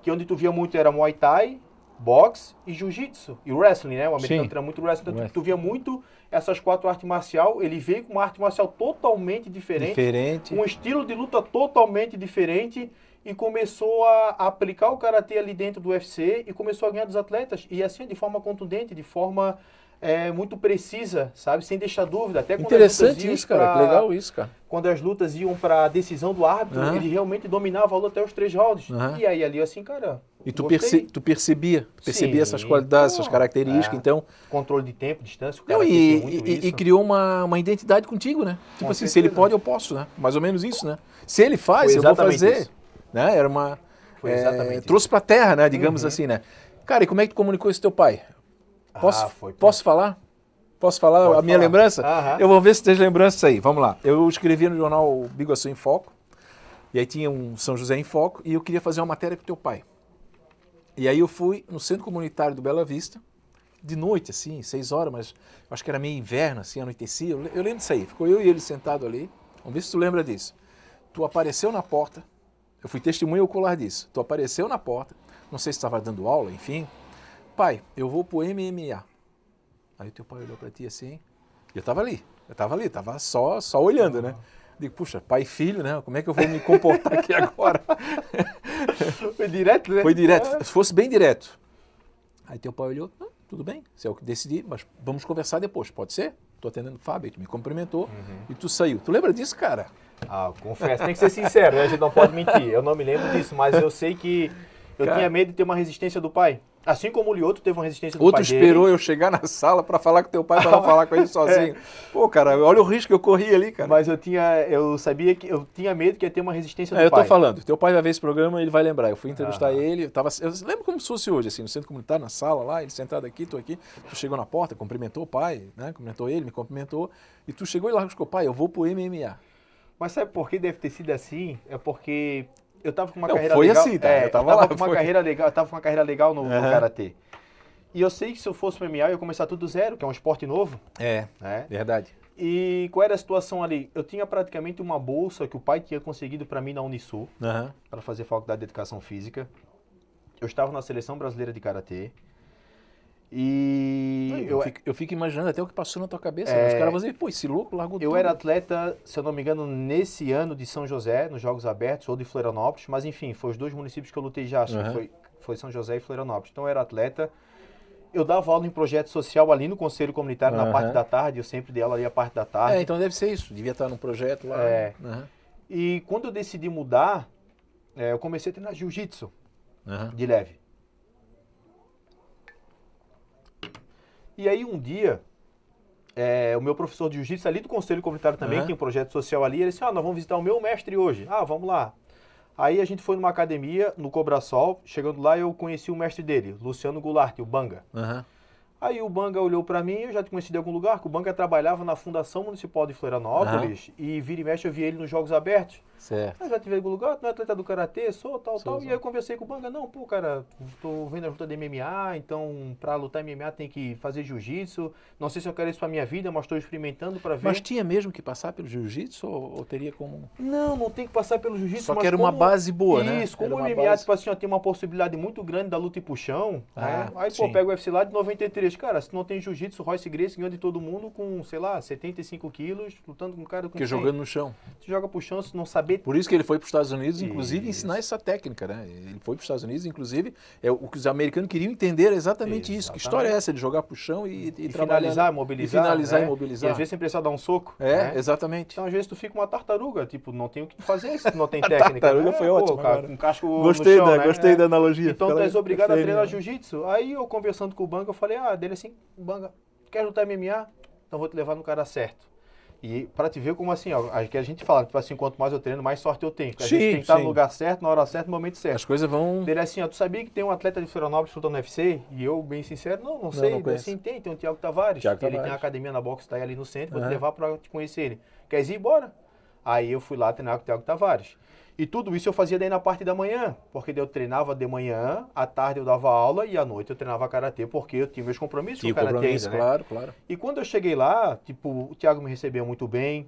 que onde tu via muito era Muay Thai, boxe e jiu-jitsu, e wrestling, né? O americano treina muito wrestling, então tu via muito essas 4 artes marciais, ele veio com uma arte marcial totalmente diferente, um estilo de luta totalmente diferente, e começou a aplicar o karatê ali dentro do UFC e começou a ganhar dos atletas, e assim, de forma contundente, de forma muito precisa, sabe? Sem deixar dúvida. Até quando interessante isso, cara, que legal isso, cara. Quando as lutas iam para a decisão do árbitro, ele realmente dominava a luta até os 3 rounds. E aí ali assim, cara... E tu percebia essas qualidades, essas características, então... Controle de tempo, distância, o cara e criou uma identidade contigo, né? Tipo assim, se ele pode, eu posso, né? Mais ou menos isso, né? Se ele faz, eu vou fazer. Isso. Né? Era uma... trouxe pra terra, né? Digamos assim, né? Cara, e como é que tu comunicou isso com teu pai? Posso falar? Posso falar Pode a minha lembrança? Eu vou ver se tem lembrança aí. Vamos lá. Eu escrevia no jornal Biguaçu em Foco, e aí tinha um São José em Foco, e eu queria fazer uma matéria com teu pai. E aí eu fui no centro comunitário do Bela Vista, de noite, assim, 6 horas, mas acho que era meio inverno, assim, anoitecia. Eu lembro disso aí. Ficou eu e ele sentado ali. Vamos ver se tu lembra disso. Tu apareceu na porta, eu fui testemunha ocular disso. Tu apareceu na porta, não sei se estava dando aula, enfim. Pai, eu vou pro MMA. Aí o teu pai olhou pra ti assim, e eu tava ali, só olhando, né? Digo, puxa, pai e filho, né? Como é que eu vou me comportar aqui agora? Foi direto, né? Foi direto, se fosse bem direto. Aí teu pai olhou, tudo bem, se é o que decidir, mas vamos conversar depois, pode ser? Tô atendendo o Fábio, tu me cumprimentou e tu saiu. Tu lembra disso, cara? Confesso, tem que ser sincero, né? A gente não pode mentir. Eu não me lembro disso, mas eu sei que eu tinha medo de ter uma resistência do pai. Assim como o Lioto teve uma resistência do pai dele. Outro esperou eu chegar na sala para falar com teu pai, para não falar com ele sozinho. Pô, cara, olha o risco que eu corri ali, cara. Mas eu sabia que eu tinha medo que ia ter uma resistência do pai. Eu tô falando, teu pai vai ver esse programa, ele vai lembrar. Eu fui entrevistar ele, eu lembro como se fosse hoje, assim, no centro comunitário, na sala lá, ele sentado aqui, tô aqui. Tu chegou na porta, cumprimentou o pai, né? Cumprimentou ele, me cumprimentou. E tu chegou e largou com o pai, eu vou pro MMA. Mas sabe por que deve ter sido assim? É porque eu tava com uma carreira foi legal. Assim, tá? Eu tava com uma carreira legal, eu tava com uma carreira legal no karatê. E eu sei que se eu fosse pro MMA, eu ia começar tudo do zero, que é um esporte novo. Verdade. E qual era a situação ali? Eu tinha praticamente uma bolsa que o pai tinha conseguido para mim na Unisul, para fazer faculdade de educação física. Eu estava na seleção brasileira de karatê. E eu fico imaginando até o que passou na tua cabeça. Os caras vão dizer, pô, esse louco largou tudo. Eu era atleta, se eu não me engano, nesse ano de São José, nos Jogos Abertos, ou de Florianópolis, mas enfim, foi os 2 municípios que eu lutei já, acho que foi São José e Florianópolis. Então eu era atleta. Eu dava aula em projeto social ali no Conselho Comunitário, na parte da tarde, eu sempre dei aula ali a parte da tarde. Então deve ser isso, devia estar num projeto lá. E quando eu decidi mudar, eu comecei a treinar jiu-jitsu de leve. E aí um dia, o meu professor de jiu-jitsu ali do Conselho Comunitário também, que tem um projeto social ali, ele disse, nós vamos visitar o meu mestre hoje. Vamos lá. Aí a gente foi numa academia, no Cobrasol, chegando lá eu conheci o mestre dele, Luciano Goulart, o Banga. Aí o Banga olhou pra mim, eu já te conheci de algum lugar, que o Banga trabalhava na Fundação Municipal de Florianópolis, e vira e mexe eu via ele nos Jogos Abertos. Certo. Eu já tive em algum lugar, tu não é atleta do Karatê, tal. E aí eu conversei com o Banga, não, pô, cara, tô vendo a luta de MMA, então pra lutar MMA tem que fazer jiu-jitsu, não sei se eu quero isso pra minha vida, mas tô experimentando pra ver. Mas tinha mesmo que passar pelo jiu-jitsu ou teria como... Não tem que passar pelo jiu-jitsu, só que era uma base boa, né? Isso, como o MMA, tipo assim, tem uma possibilidade muito grande da luta e puxão, né? Aí, pô, pega o UFC lá de 93, cara, se não tem jiu-jitsu, Royce Gracie ganhando de todo mundo com, sei lá, 75 quilos, lutando com um cara com 100. Porque jogando no chão. Você joga pro chão, se não saber... Por isso que ele foi para os Estados Unidos, inclusive, ensinar essa técnica, né? Ele foi para os Estados Unidos, inclusive, o que os americanos queriam entender era exatamente isso. Que história é essa de jogar pro chão e finalizar, mobilizar. E finalizar e mobilizar. E às vezes sem precisar dar um soco. Exatamente. Então, às vezes, tu fica uma tartaruga, tipo, não tem o que fazer se tu não tem técnica. Tartaruga foi ótimo. Com casco no chão, né? Gostei da analogia. Então, tu és obrigado a treinar jiu-jitsu. Aí, eu conversando com o Banga, eu falei, dele assim, Banga, quer lutar MMA? Então, vou te levar no cara certo. E pra te ver como assim, que a gente fala, tipo assim, quanto mais eu treino, mais sorte eu tenho. Porque a gente tem que estar no lugar certo, na hora certa, no momento certo. As coisas vão... Ele assim, tu sabia que tem um atleta de Florianópolis lutando no UFC? E eu, bem sincero, não sei. Assim, tem o Thiago Tavares. Ele tem uma academia na boxe, tá aí ali no centro, vou te levar pra te conhecer ele. Quer ir? Bora. Aí eu fui lá treinar com o Thiago Tavares. E tudo isso eu fazia daí na parte da manhã, porque daí eu treinava de manhã, à tarde eu dava aula e à noite eu treinava karatê, porque eu tinha meus compromissos com o karatê ainda, né? Claro, claro. E quando eu cheguei lá, tipo, o Thiago me recebeu muito bem,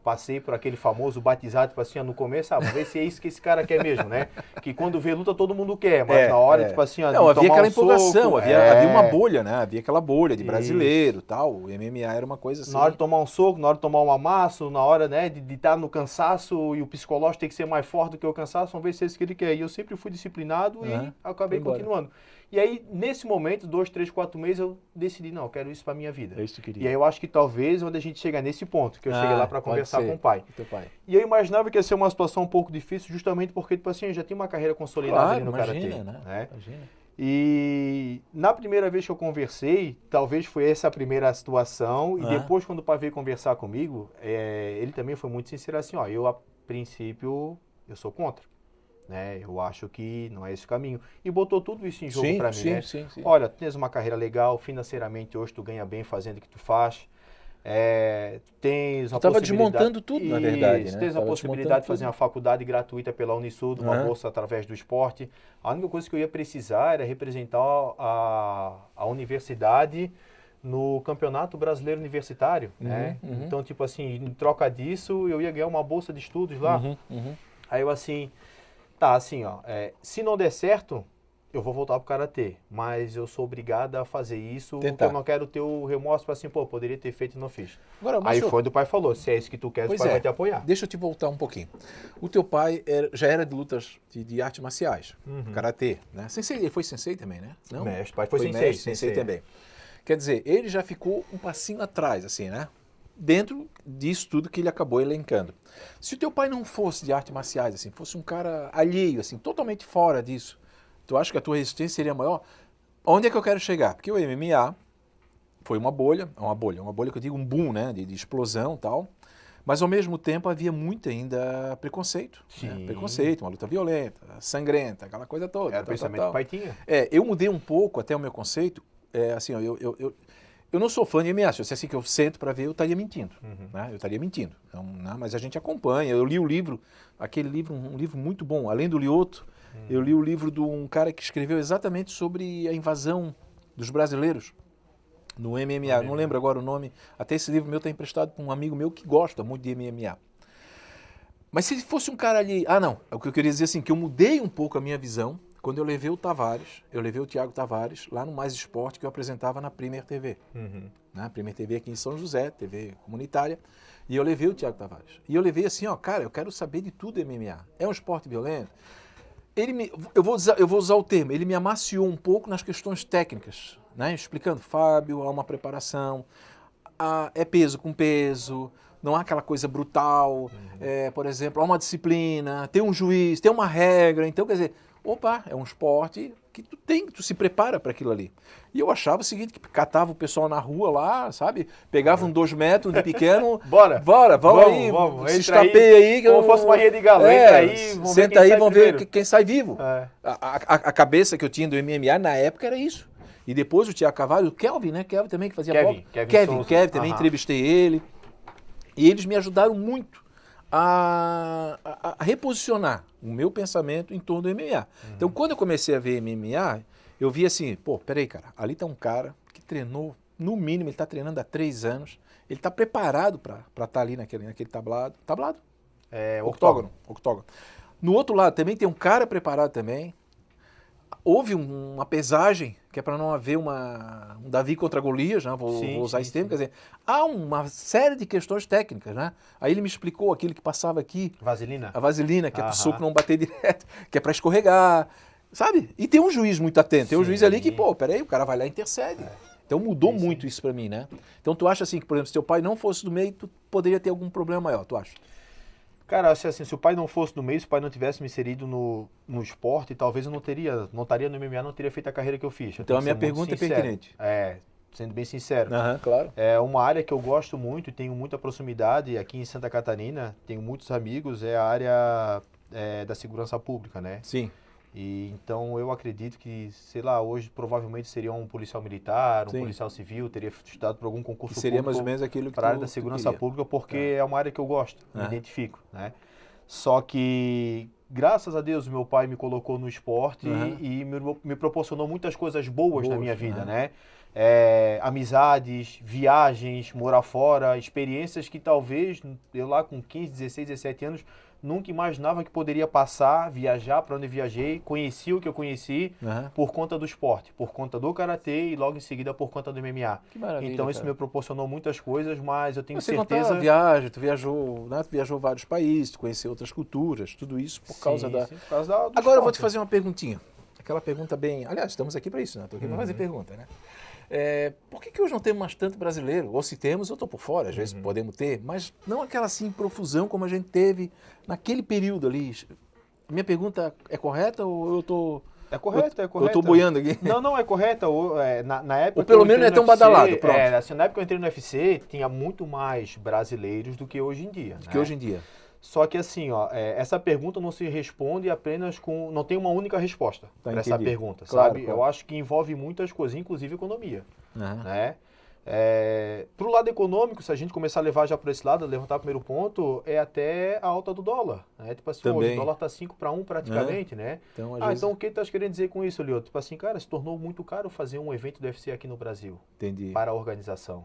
passei por aquele famoso batizado, tipo assim, no começo, vamos ver se é isso que esse cara quer mesmo, né? Que quando vê luta todo mundo quer, mas na hora, tipo assim, não, havia aquela empolgação, soco, havia uma bolha, né? Havia aquela bolha de brasileiro e tal, o MMA era uma coisa assim. Na hora de tomar um soco, na hora de tomar um amasso, na hora, né, de estar no cansaço e o psicológico tem que ser mais forte do que o cansaço, vamos ver se é isso que ele quer. E eu sempre fui disciplinado e acabei continuando. E aí, nesse momento, 2, 3, 4 meses, eu decidi, não, eu quero isso pra minha vida. É isso que eu queria. E aí eu acho que talvez onde a gente chega nesse ponto, que eu cheguei lá para conversar com o pai. Teu pai. E eu imaginava que ia ser uma situação um pouco difícil, justamente porque, tipo assim, eu já tinha uma carreira consolidada ali no karatê. Né? Imagina. E na primeira vez que eu conversei, talvez foi essa a primeira situação, e depois quando o pai veio conversar comigo, ele também foi muito sincero assim, ó, eu a princípio, eu sou contra. Né? Eu acho que não é esse o caminho. E botou tudo isso em jogo para mim, né? Sim. Olha, tu tens uma carreira legal, financeiramente hoje tu ganha bem fazendo o que tu faz. Tens uma estava desmontando tudo, na verdade. Né? Tens a possibilidade de fazer uma faculdade gratuita pela Unisul, uma bolsa através do esporte. A única coisa que eu ia precisar era representar a universidade no Campeonato Brasileiro Universitário. Né? Então, tipo assim, em troca disso, eu ia ganhar uma bolsa de estudos lá. Aí eu assim... Tá, assim, ó, se não der certo, eu vou voltar pro karatê, mas eu sou obrigada a fazer isso, porque eu não quero ter o remorso para assim, pô, poderia ter feito e não fiz. Agora, aí foi onde o pai falou, se é isso que tu quer, o pai vai te apoiar. Deixa eu te voltar um pouquinho. O teu pai já era de lutas de artes marciais, karatê, né? Sensei, ele foi sensei também, né? Não? Mestre, pai foi sensei. Sensei também. Quer dizer, ele já ficou um passinho atrás, assim, né? Dentro disso tudo que ele acabou elencando. Se o teu pai não fosse de artes marciais, assim, fosse um cara alheio, assim, totalmente fora disso, tu acha que a tua resistência seria maior? Onde é que eu quero chegar? Porque o MMA foi uma bolha que eu digo um boom, né, de explosão e tal, mas ao mesmo tempo havia muito ainda preconceito. Né? Preconceito, uma luta violenta, sangrenta, aquela coisa toda. Era o pensamento que o pai tinha. Eu mudei um pouco até o meu conceito, assim, ó, eu não sou fã de MMA, se fosse assim que eu sento para ver, eu estaria mentindo. Né? Eu estaria mentindo. Então, né? Mas a gente acompanha. Eu li o livro, aquele livro, um livro muito bom. Além do Lioto, eu li o livro de um cara que escreveu exatamente sobre a invasão dos brasileiros no MMA. Não lembro agora o nome. Até esse livro meu está emprestado para um amigo meu que gosta muito de MMA. Mas se fosse um cara ali... não. O que eu queria dizer assim, que eu mudei um pouco a minha visão quando eu levei o Tavares, eu levei o Thiago Tavares lá no Mais Esporte que eu apresentava na Premier TV. Na Premier TV aqui em São José, TV comunitária. E eu levei o Thiago Tavares. E eu levei assim, ó, cara, eu quero saber de tudo MMA. É um esporte violento? Eu vou usar o termo, ele me amaciou um pouco nas questões técnicas, né? Explicando, Fábio, há uma preparação, é peso com peso, não há aquela coisa brutal, por exemplo, há uma disciplina, tem um juiz, tem uma regra, então quer dizer... Opa, é um esporte que tu se prepara para aquilo ali. E eu achava o seguinte, que catava o pessoal na rua lá, sabe? Pegava um 2 metros de pequeno. Vamos, se estapeia aí. Como fosse uma rede de galo, entra aí, vamos senta aí, vamos ver quem sai vivo. A cabeça que eu tinha do MMA na época era isso. E depois o Thiago Carvalho, o Kelvin, né? Kelvin também que fazia Kevin também, entrevistei ele. E eles me ajudaram muito a reposicionar o meu pensamento em torno do MMA. Então, quando eu comecei a ver MMA, eu vi assim, pô, peraí, cara, ali tá um cara que treinou, no mínimo, ele está treinando há 3 anos, ele está preparado para estar ali naquele tablado. Tablado? Octógono. No outro lado, também tem um cara preparado também. Houve uma pesagem, que é para não haver um Davi contra Golias, né? Vou usar esse termo, quer dizer, há uma série de questões técnicas, né? Aí ele me explicou aquilo que passava aqui. A vaselina, que é para o soco não bater direto, que é para escorregar, sabe? E tem um juiz muito atento, tem um juiz ali que, pô, peraí, o cara vai lá e intercede. Então mudou muito isso para mim, né? Então tu acha assim que, por exemplo, se teu pai não fosse do meio, tu poderia ter algum problema maior, tu acha? Cara, assim, se o pai não fosse do meio, se o pai não tivesse me inserido no esporte, talvez eu não estaria no MMA, não teria feito a carreira que eu fiz. Então a minha pergunta é pertinente. Sendo bem sincero. Claro. É uma área que eu gosto muito, tenho muita proximidade aqui em Santa Catarina, tenho muitos amigos, é a área da segurança pública, né? Sim. E então eu acredito que, sei lá, hoje provavelmente seria um policial militar, um policial civil, teria estudado por algum concurso público. Seria mais ou menos aquilo que para a área da segurança pública, porque é uma área que eu gosto, me identifico, né? Só que, graças a Deus, meu pai me colocou no esporte e me proporcionou muitas coisas boas na minha vida, né? Amizades, viagens, morar fora, experiências que talvez eu lá com 15, 16, 17 anos nunca imaginava que poderia passar, viajar para onde viajei, conheci o que eu conheci por conta do esporte, por conta do karatê e logo em seguida por conta do MMA. Que maravilha, então isso me proporcionou muitas coisas, mas eu tenho certeza... Tu viajou, né? Tu viajou vários países, tu conheceu outras culturas, tudo isso por causa da... por causa do Agora esporte. Eu vou te fazer uma perguntinha, aquela pergunta bem... Aliás, estamos aqui para isso, né? Estou aqui para fazer pergunta, né? Por que hoje não temos mais tanto brasileiro? Ou se temos, eu estou por fora, às vezes podemos ter, mas não aquela assim profusão como a gente teve naquele período ali. Minha pergunta é correta ou eu estou... É correta. Eu estou boiando aqui? Não é correta. Na época ou pelo menos não é tão UFC, badalado, pronto. Assim, na época que eu entrei no UFC, tinha muito mais brasileiros do que hoje em dia. Que hoje em dia. Só que assim, essa pergunta não se responde apenas com... Não tem uma única resposta para essa pergunta, claro, sabe? Claro. Eu acho que envolve muitas coisas, inclusive economia, né? Pro lado econômico, se a gente começar a levar já por esse lado, levantar o primeiro ponto, é até a alta do dólar, né? Tipo assim, hoje o dólar tá 5-1 praticamente, né? Então, então o que tu tá querendo dizer com isso, Lioto? Tipo assim, cara, se tornou muito caro fazer um evento do UFC aqui no Brasil. Entendi. Para a organização.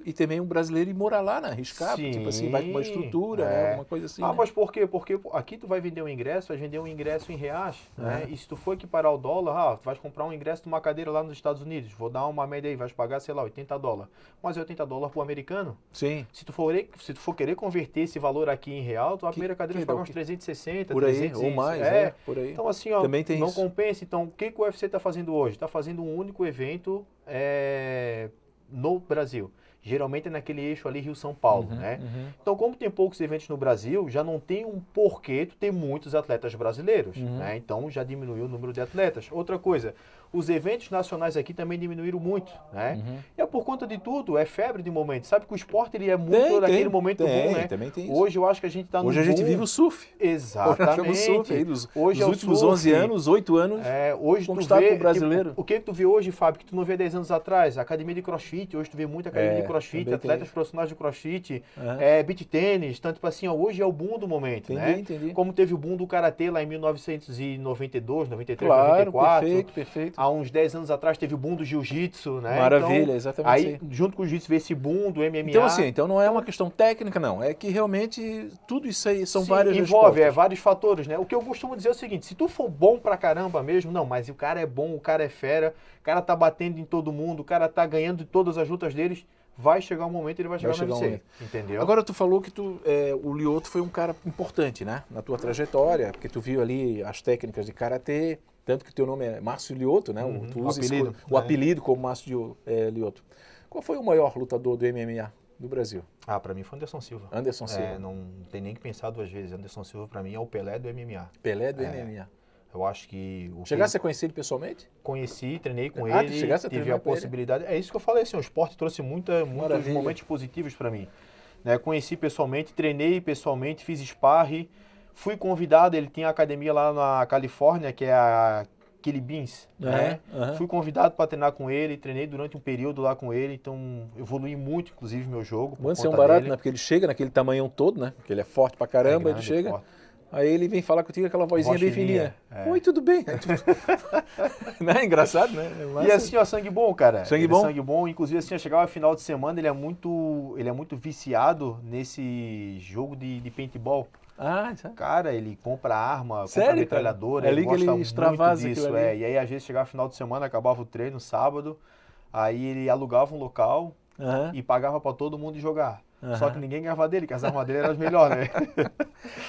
E também um brasileiro ir morar lá, né? Arriscar, tipo assim, vai com uma estrutura, né? Uma coisa assim. Mas por quê? Porque aqui tu vai vender um ingresso, vai vender um ingresso em reais, né? E se tu for equiparar o dólar, tu vais comprar um ingresso de uma cadeira lá nos Estados Unidos, vou dar uma média aí, vais pagar, sei lá, $80. Mas $80 pro americano? Sim. Se tu for querer converter esse valor aqui em real, a primeira cadeira vai pagar uns 360, por aí, 300, ou mais, por aí. Então assim, também tem não isso. compensa. Então, o que o UFC está fazendo hoje? Está fazendo um único evento no Brasil. Geralmente é naquele eixo ali Rio-São Paulo, né? Então, como tem poucos eventos no Brasil, já não tem um porquê tu ter muitos atletas brasileiros, né? Então, já diminuiu o número de atletas. Outra coisa, os eventos nacionais aqui também diminuíram muito, né? E é por conta de tudo, é febre de momento. Sabe que o esporte ele é muito naquele momento bom, né? Também tem isso. Hoje eu acho que a gente está no Hoje a gente vive o surf. Exatamente. Hoje o surf aí, hoje nos últimos 11 anos, 8 anos, hoje conquistado tu vê, por brasileiro. Tipo, o que tu vê hoje, Fábio, que tu não vê 10 anos atrás? Academia de crossfit, hoje tu vê muita academia de crossfit, atletas profissionais de crossfit, beach tênis, tanto tipo assim, hoje é o boom do momento, né? Entendi. Como teve o boom do karatê lá em 1992, 93, claro, 94. Perfeito. Há uns 10 anos atrás teve o boom do jiu-jitsu, né? Maravilha, então, exatamente. Aí, junto com o jiu-jitsu, veio esse boom do MMA. Então, assim, não é uma questão técnica, não. É que realmente tudo isso aí são várias envolve respostas. Vários fatores, né? O que eu costumo dizer é o seguinte, se tu for bom pra caramba mesmo, não, mas o cara é bom, o cara é fera, o cara tá batendo em todo mundo, o cara tá ganhando de todas as lutas deles, vai chegar um momento e ele vai chegar no UFC, entendeu? Agora tu falou que o Lioto foi um cara importante, né? Na tua trajetória, porque tu viu ali as técnicas de karatê, tanto que o teu nome é Márcio Lioto, né? Tu usa o apelido como Márcio Lioto. Qual foi o maior lutador do MMA do Brasil? Pra mim foi Anderson Silva. Anderson Silva. Não tem nem que pensar duas vezes. Anderson Silva, pra mim, é o Pelé do MMA. Pelé do MMA. Eu acho que... Chegasse a conhecer ele pessoalmente? Conheci, treinei com ele, tive a possibilidade. É isso que eu falei, assim, o esporte trouxe muitos momentos positivos para mim. Né? Conheci pessoalmente, treinei pessoalmente, fiz sparring, fui convidado, ele tinha academia lá na Califórnia, que é a Kelly Beans, né? Fui convidado para treinar com ele, treinei durante um período lá com ele, então evolui muito, inclusive, meu jogo. Mano, você é um barato, né? Porque ele chega naquele tamanhão todo, né? Porque ele é forte pra caramba, ele chega... Aí ele vem falar contigo aquela vozinha bem fininha. Oi, tudo bem? Não é engraçado, né? E assim, ó, sangue bom, cara. Sangue bom? Sangue bom. Inclusive, assim, a chegar ao final de semana, ele é muito viciado nesse jogo de paintball. Cara, ele compra arma, compra metralhadora, ele gosta muito disso. E aí, às vezes, chegava no final de semana, acabava o treino, sábado, aí ele alugava um local e pagava para todo mundo jogar. Só que ninguém ganhava dele, que as armas dele eram as melhores, né?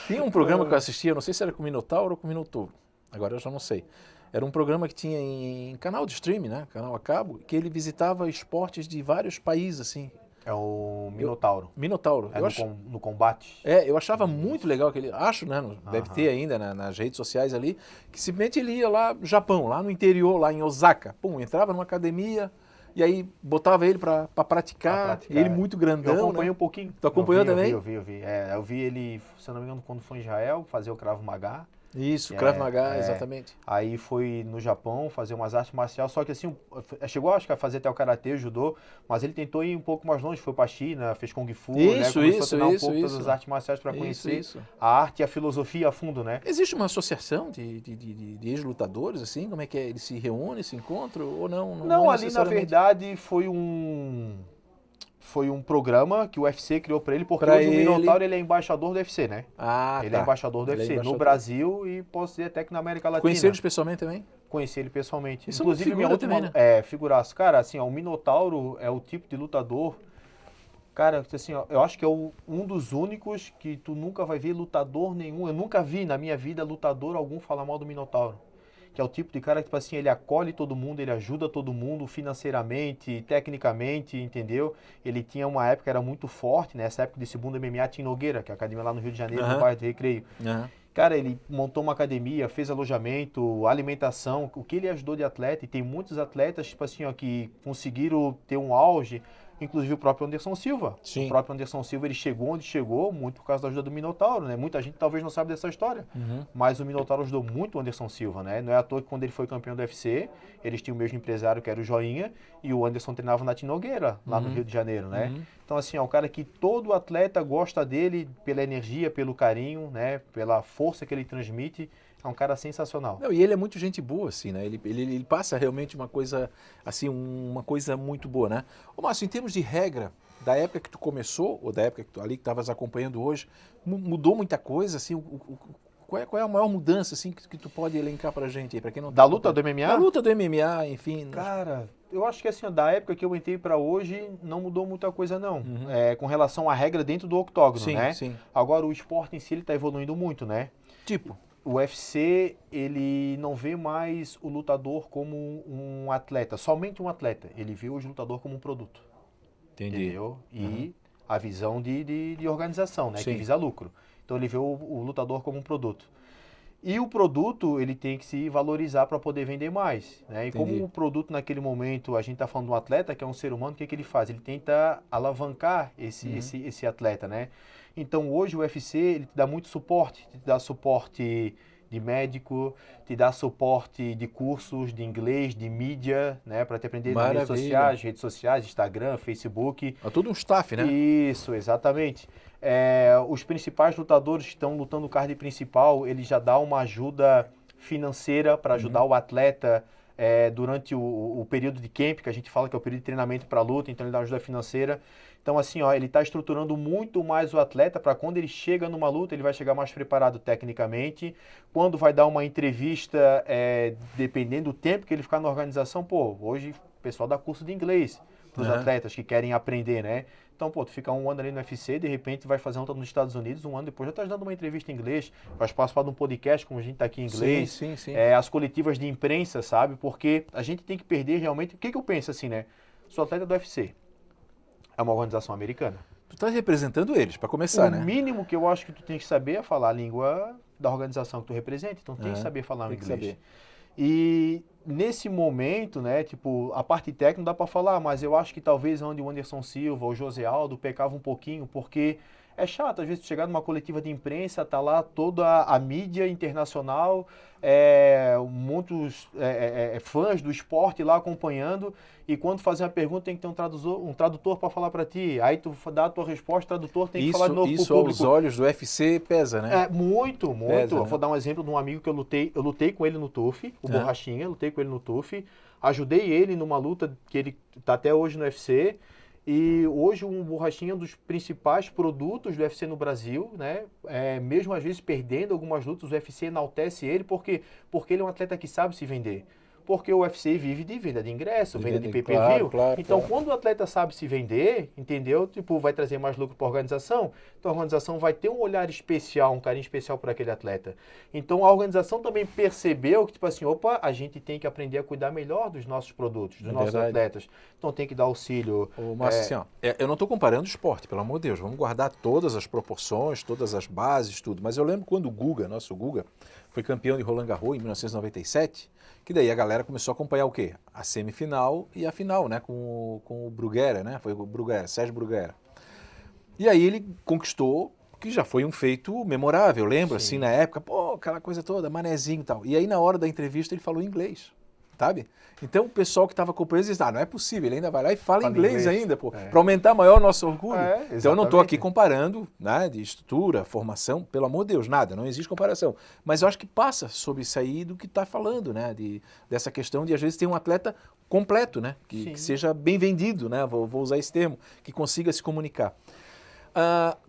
Tinha um programa que eu assistia, não sei se era com o Minotauro ou com o Minotouro, agora eu já não sei. Era um programa que tinha em canal de streaming, né? Canal a cabo, que ele visitava esportes de vários países, assim. É o Minotauro. Minotauro. No combate. Eu achava muito legal aquele. Acho, né? Deve ter ainda nas redes sociais ali, que simplesmente ele ia lá no Japão, lá no interior, lá em Osaka. Entrava numa academia. E aí botava ele para praticar, ele muito grandão. Eu acompanhei um pouquinho. Tu acompanhou também? Eu vi. Eu vi ele, se eu não me engano, quando foi em Israel, fazer o Krav Maga. Isso, Krav Maga, exatamente. Aí foi no Japão fazer umas artes marciais, só que assim, chegou acho que a fazer até o karatê, judô, mas ele tentou ir um pouco mais longe, foi pra China, fez Kung Fu, começou a treinar um pouco todas as artes marciais para conhecer a arte e a filosofia a fundo, né? Existe uma associação de ex-lutadores, assim? Como é que é? Eles se reúnem, se encontram ou não? Não, ali na verdade foi um programa que o UFC criou para ele, porque hoje o Minotauro ele é embaixador do UFC, né? Ele é embaixador do UFC no Brasil e posso dizer até que na América Latina. Conheceu ele pessoalmente também? Conheci ele pessoalmente. Isso inclusive, minha última... também, né? Figuraço. Cara, assim, ó, o Minotauro é o tipo de lutador... Cara, assim, ó, eu acho que é um dos únicos que tu nunca vai ver lutador nenhum. Eu nunca vi na minha vida lutador algum falar mal do Minotauro. Que é o tipo de cara que, tipo assim, ele acolhe todo mundo, ele ajuda todo mundo financeiramente, tecnicamente, entendeu? Ele tinha uma época, era muito forte, nessa época de segundo MMA, tinha Nogueira, que é a academia lá no Rio de Janeiro, no bairro do Recreio. Cara, ele montou uma academia, fez alojamento, alimentação, o que ele ajudou de atleta, e tem muitos atletas, tipo assim, ó, que conseguiram ter um auge, inclusive o próprio Anderson Silva. Sim. O próprio Anderson Silva, ele chegou onde chegou, muito por causa da ajuda do Minotauro, né? Muita gente talvez não sabe dessa história, mas o Minotauro ajudou muito o Anderson Silva, né? Não é à toa que quando ele foi campeão do UFC, eles tinham o mesmo empresário que era o Joinha, e o Anderson treinava na Nogueira, lá no Rio de Janeiro, né? Então, assim, é um cara que todo atleta gosta dele pela energia, pelo carinho, né? Pela força que ele transmite. É um cara sensacional. Não, e ele é muito gente boa, assim, né? Ele passa realmente uma coisa, assim, uma coisa muito boa, né? Ô, Márcio, em termos de regra, da época que tu começou, ou da época que tu ali que estavas acompanhando hoje, mudou muita coisa, assim? Qual é a maior mudança, assim, que tu pode elencar pra gente aí, pra quem não Da luta do MMA? Da luta do MMA, enfim. Cara, eu acho que assim, da época que eu entrei pra hoje, não mudou muita coisa, não. Com relação à regra dentro do octógono, né? Sim. Agora, o esporte em si, ele tá evoluindo muito, né? Tipo? O UFC, ele não vê mais o lutador como um atleta, somente um atleta. Ele vê o lutador como um produto. Entendi. Entendeu? E a visão de organização, né? Sim. Que visa lucro. Então ele vê o lutador como um produto. E o produto, ele tem que se valorizar para poder vender mais, né? E como o produto naquele momento, a gente está falando de um atleta, que é um ser humano, o que ele faz? Ele tenta alavancar esse atleta, né? Então hoje o UFC, ele te dá muito suporte, te dá suporte de médico, te dá suporte de cursos de inglês, de mídia, né? Para te aprender nas redes sociais, Instagram, Facebook. É todo um staff, né? Isso, exatamente. Os principais lutadores que estão lutando o card principal, ele já dá uma ajuda financeira para ajudar o atleta durante o período de camp, que a gente fala que é o período de treinamento para a luta, então ele dá ajuda financeira. Então, assim, ó, ele está estruturando muito mais o atleta para quando ele chega numa luta, ele vai chegar mais preparado tecnicamente. Quando vai dar uma entrevista, dependendo do tempo que ele ficar na organização, hoje o pessoal dá curso de inglês para os atletas que querem aprender, né? Então, tu fica um ano ali no UFC, de repente vai fazer um luta nos Estados Unidos, um ano depois já está dando uma entrevista em inglês, faz participar de um podcast, como a gente está aqui em inglês. Sim. As coletivas de imprensa, sabe? Porque a gente tem que perder realmente... O que eu penso assim, né? Sou atleta do UFC. É uma organização americana. Tu está representando eles, para começar, né? O mínimo que eu acho que tu tem que saber é falar a língua da organização que tu representa. Então, tem que saber falar o inglês. E nesse momento, né, tipo, a parte técnica não dá para falar, mas eu acho que talvez onde o Anderson Silva, o José Aldo pecava um pouquinho, porque é chato, às vezes, chegar numa coletiva de imprensa, tá lá toda a mídia internacional, muitos fãs do esporte lá acompanhando, e quando fazer uma pergunta tem que ter um tradutor para falar para ti. Aí tu dá a tua resposta, o tradutor tem que falar de novo pro público. Isso aos olhos do UFC pesa, né? Muito. Pesa, Eu vou dar um exemplo de um amigo que eu lutei com ele no TUF, o Borrachinha, lutei com ele no TUF, ajudei ele numa luta que ele tá até hoje no UFC. E hoje o Borrachinha é um dos principais produtos do UFC no Brasil, né? Mesmo às vezes perdendo algumas lutas, o UFC enaltece ele porque ele é um atleta que sabe se vender. Porque o UFC vive de venda de ingresso, venda de pay-per-view. Então, quando o atleta sabe se vender, entendeu? Tipo, vai trazer mais lucro para a organização. Então, a organização vai ter um olhar especial, um carinho especial por aquele atleta. Então, a organização também percebeu que, tipo assim, a gente tem que aprender a cuidar melhor dos nossos produtos, dos nossos atletas. Então, tem que dar auxílio. Mas, assim, ó, eu não estou comparando esporte, pelo amor de Deus. Vamos guardar todas as proporções, todas as bases, tudo. Mas eu lembro quando o nosso Guga, foi campeão de Roland Garros em 1997, que daí a galera começou a acompanhar o quê? A semifinal e a final, né? Com o Bruguera, né? Foi o Bruguera, Sérgio Bruguera. E aí ele conquistou, que já foi um feito memorável, lembra? Assim, na época, pô, aquela coisa toda, manezinho e tal. E aí, na hora da entrevista, ele falou inglês, sabe? Então, o pessoal que estava acompanhando disse, não é possível, ele ainda vai lá e fala inglês ainda, pô, para aumentar maior o nosso orgulho. Então, eu não estou aqui comparando, né, de estrutura, formação, pelo amor de Deus, nada, não existe comparação. Mas eu acho que passa sobre isso aí do que está falando, né, dessa questão de, às vezes, ter um atleta completo, né, que seja bem vendido, né, vou usar esse termo, que consiga se comunicar.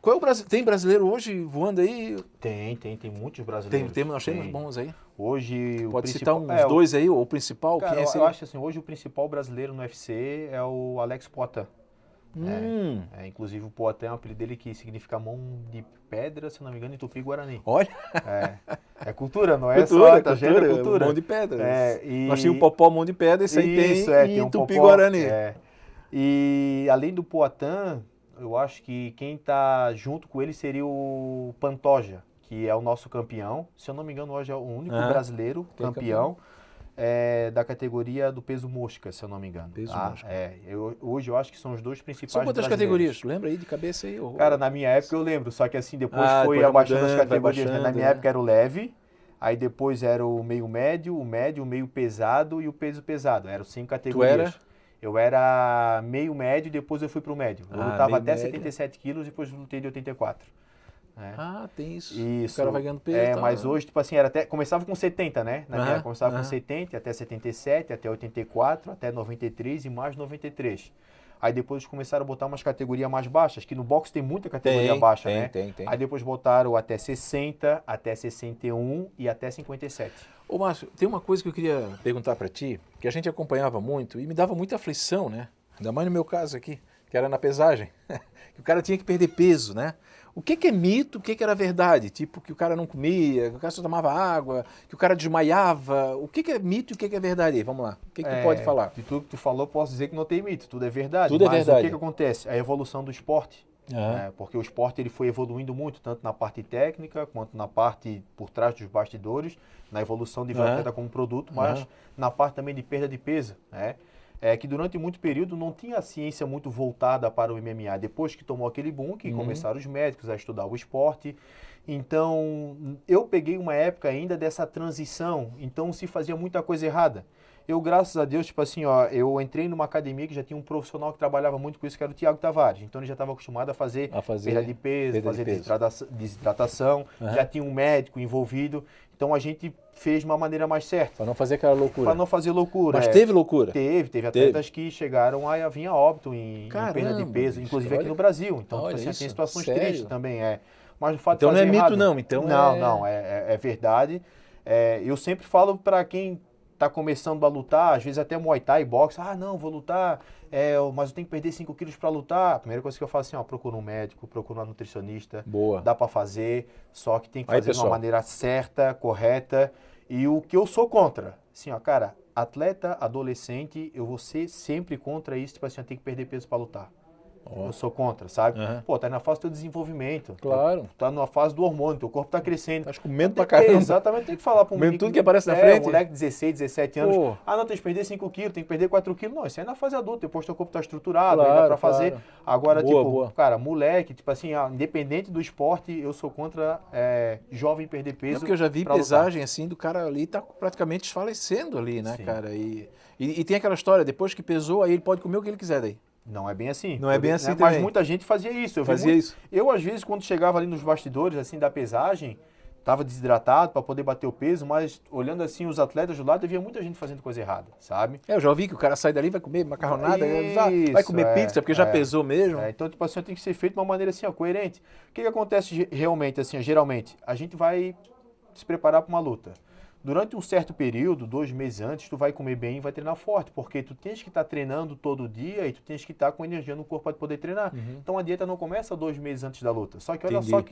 Qual é o Brasil? Tem brasileiro hoje voando aí? Tem muitos brasileiros. Nós temos bons aí. Hoje pode citar uns dois aí, ou o principal? Cara, eu acho assim, hoje o principal brasileiro no UFC é o Alex Poatan. Inclusive o Poatan é um apelido dele que significa mão de pedra, se não me engano, em Tupi-Guarani. Olha! É cultura, não é só cultura, é cultura. Mão de pedra. Nós tínhamos o Popó Mão de Pedra, esse aí tem em Tupi-Guarani. E além do Poatan, eu acho que quem está junto com ele seria o Pantoja, que é o nosso campeão. Se eu não me engano, hoje é o único brasileiro campeão da categoria do peso mosca, se eu não me engano. Mosca. Hoje eu acho que são os dois principais. São quantas categorias? Lembra aí de cabeça aí? Cara, na minha época eu lembro, só que assim, depois foi abaixando as categorias. Na minha época era o leve, aí depois era o meio médio, o meio pesado e o peso pesado. Eram 5 categorias. Tu era? Eu era meio médio, depois eu fui pro médio. Eu lutava até 77 quilos, depois lutei de 84. Tem isso. Isso. O cara vai ganhando peso. Mas hoje, tipo assim, começava com 70, né? Começava com 70, até 77, até 84, até 93 e mais 93. Aí depois começaram a botar umas categorias mais baixas, que no boxe tem muita categoria baixa, né? Tem. Aí depois botaram até 60, até 61 e até 57. Ô Márcio, tem uma coisa que eu queria perguntar para ti, que a gente acompanhava muito e me dava muita aflição, né? Ainda mais no meu caso aqui, que era na pesagem. Que o cara tinha que perder peso, né? O que é mito, o que era verdade? Tipo, que o cara não comia, que o cara só tomava água, que o cara desmaiava. O que é mito e o que é verdade? Vamos lá, o que tu pode falar? De tudo que tu falou, posso dizer que não tem mito, tudo é verdade. Tudo é verdade. O que acontece? A evolução do esporte. Porque o esporte ele foi evoluindo muito, tanto na parte técnica, quanto na parte por trás dos bastidores, na evolução de atleta como produto, mas na parte também de perda de peso, né? Que durante muito período não tinha a ciência muito voltada para o MMA. Depois que tomou aquele boom, que começaram os médicos a estudar o esporte. Então, eu peguei uma época ainda dessa transição, então se fazia muita coisa errada. Eu, graças a Deus, tipo assim, eu entrei numa academia que já tinha um profissional que trabalhava muito com isso, que era o Thiago Tavares. Então, ele já estava acostumado a fazer perda de peso, fazer desidratação, já tinha um médico envolvido. Então, a gente fez de uma maneira mais certa. Para não fazer aquela loucura. Para não fazer loucura. Mas teve loucura? Teve atletas que chegaram a vir a óbito em perda de peso, inclusive aqui no Brasil. Então, tipo assim, tem situações tristes também. Mas o fato então de fazer não é errado, mito não, então não, é verdade. Eu sempre falo para quem está começando a lutar, às vezes até Muay Thai e boxe, não, vou lutar, mas eu tenho que perder 5 quilos para lutar. A primeira coisa que eu falo assim, procura um médico, procura um nutricionista. Boa. Dá para fazer, só que tem que fazer de uma maneira certa, correta. E o que eu sou contra, assim, cara, atleta, adolescente, eu vou ser sempre contra isso, tipo assim, tem que perder peso para lutar. Eu sou contra, sabe? Pô, tá na fase do teu desenvolvimento. Claro. Tá na fase do hormônio, teu corpo tá crescendo. Tá comendo pra caramba. Exatamente, tem que falar pra um menino tudo que aparece na frente. Um moleque de 16, 17 anos. Não, tem que perder 5 quilos, tem que perder 4 quilos. Não, isso aí é na fase adulta, depois teu corpo tá estruturado, aí dá pra fazer. Agora, cara, moleque, tipo assim, independente do esporte, eu sou contra jovem perder peso. Porque eu já vi pesagem assim do cara ali, tá praticamente desfalecendo ali, né, cara? E tem aquela história, depois que pesou, aí ele pode comer o que ele quiser daí. Não é bem assim. Não é bem assim também. Mas muita gente fazia isso. Eu, às vezes, quando chegava ali nos bastidores assim da pesagem, estava desidratado para poder bater o peso, mas olhando assim os atletas do lado, havia muita gente fazendo coisa errada, sabe? Eu já ouvi que o cara sai dali, vai comer macarronada, vai comer pizza, porque já pesou mesmo. Então, tipo assim, tem que ser feito de uma maneira assim, coerente. O que acontece realmente, assim, geralmente? A gente vai se preparar para uma luta. Durante um certo período, 2 meses antes, tu vai comer bem e vai treinar forte, porque tu tens que estar treinando todo dia e tu tens que estar com energia no corpo para poder treinar. Então a dieta não começa 2 meses antes da luta. Só que olha só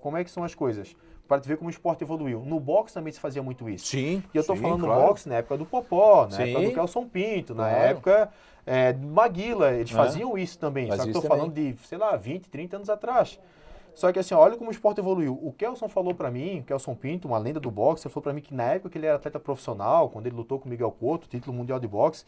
como é que são as coisas, para tu ver como o esporte evoluiu. No boxe também se fazia muito isso. Sim. E eu tô falando no boxe na época do Popó, na época do Kelson Pinto, na época do Maguila, eles faziam isso também. Só que eu tô falando de, 20, 30 anos atrás. Só que assim, olha como o esporte evoluiu. O Kelson falou pra mim, o Kelson Pinto, uma lenda do boxe, ele falou pra mim que na época que ele era atleta profissional, quando ele lutou com o Miguel Cotto, título mundial de boxe,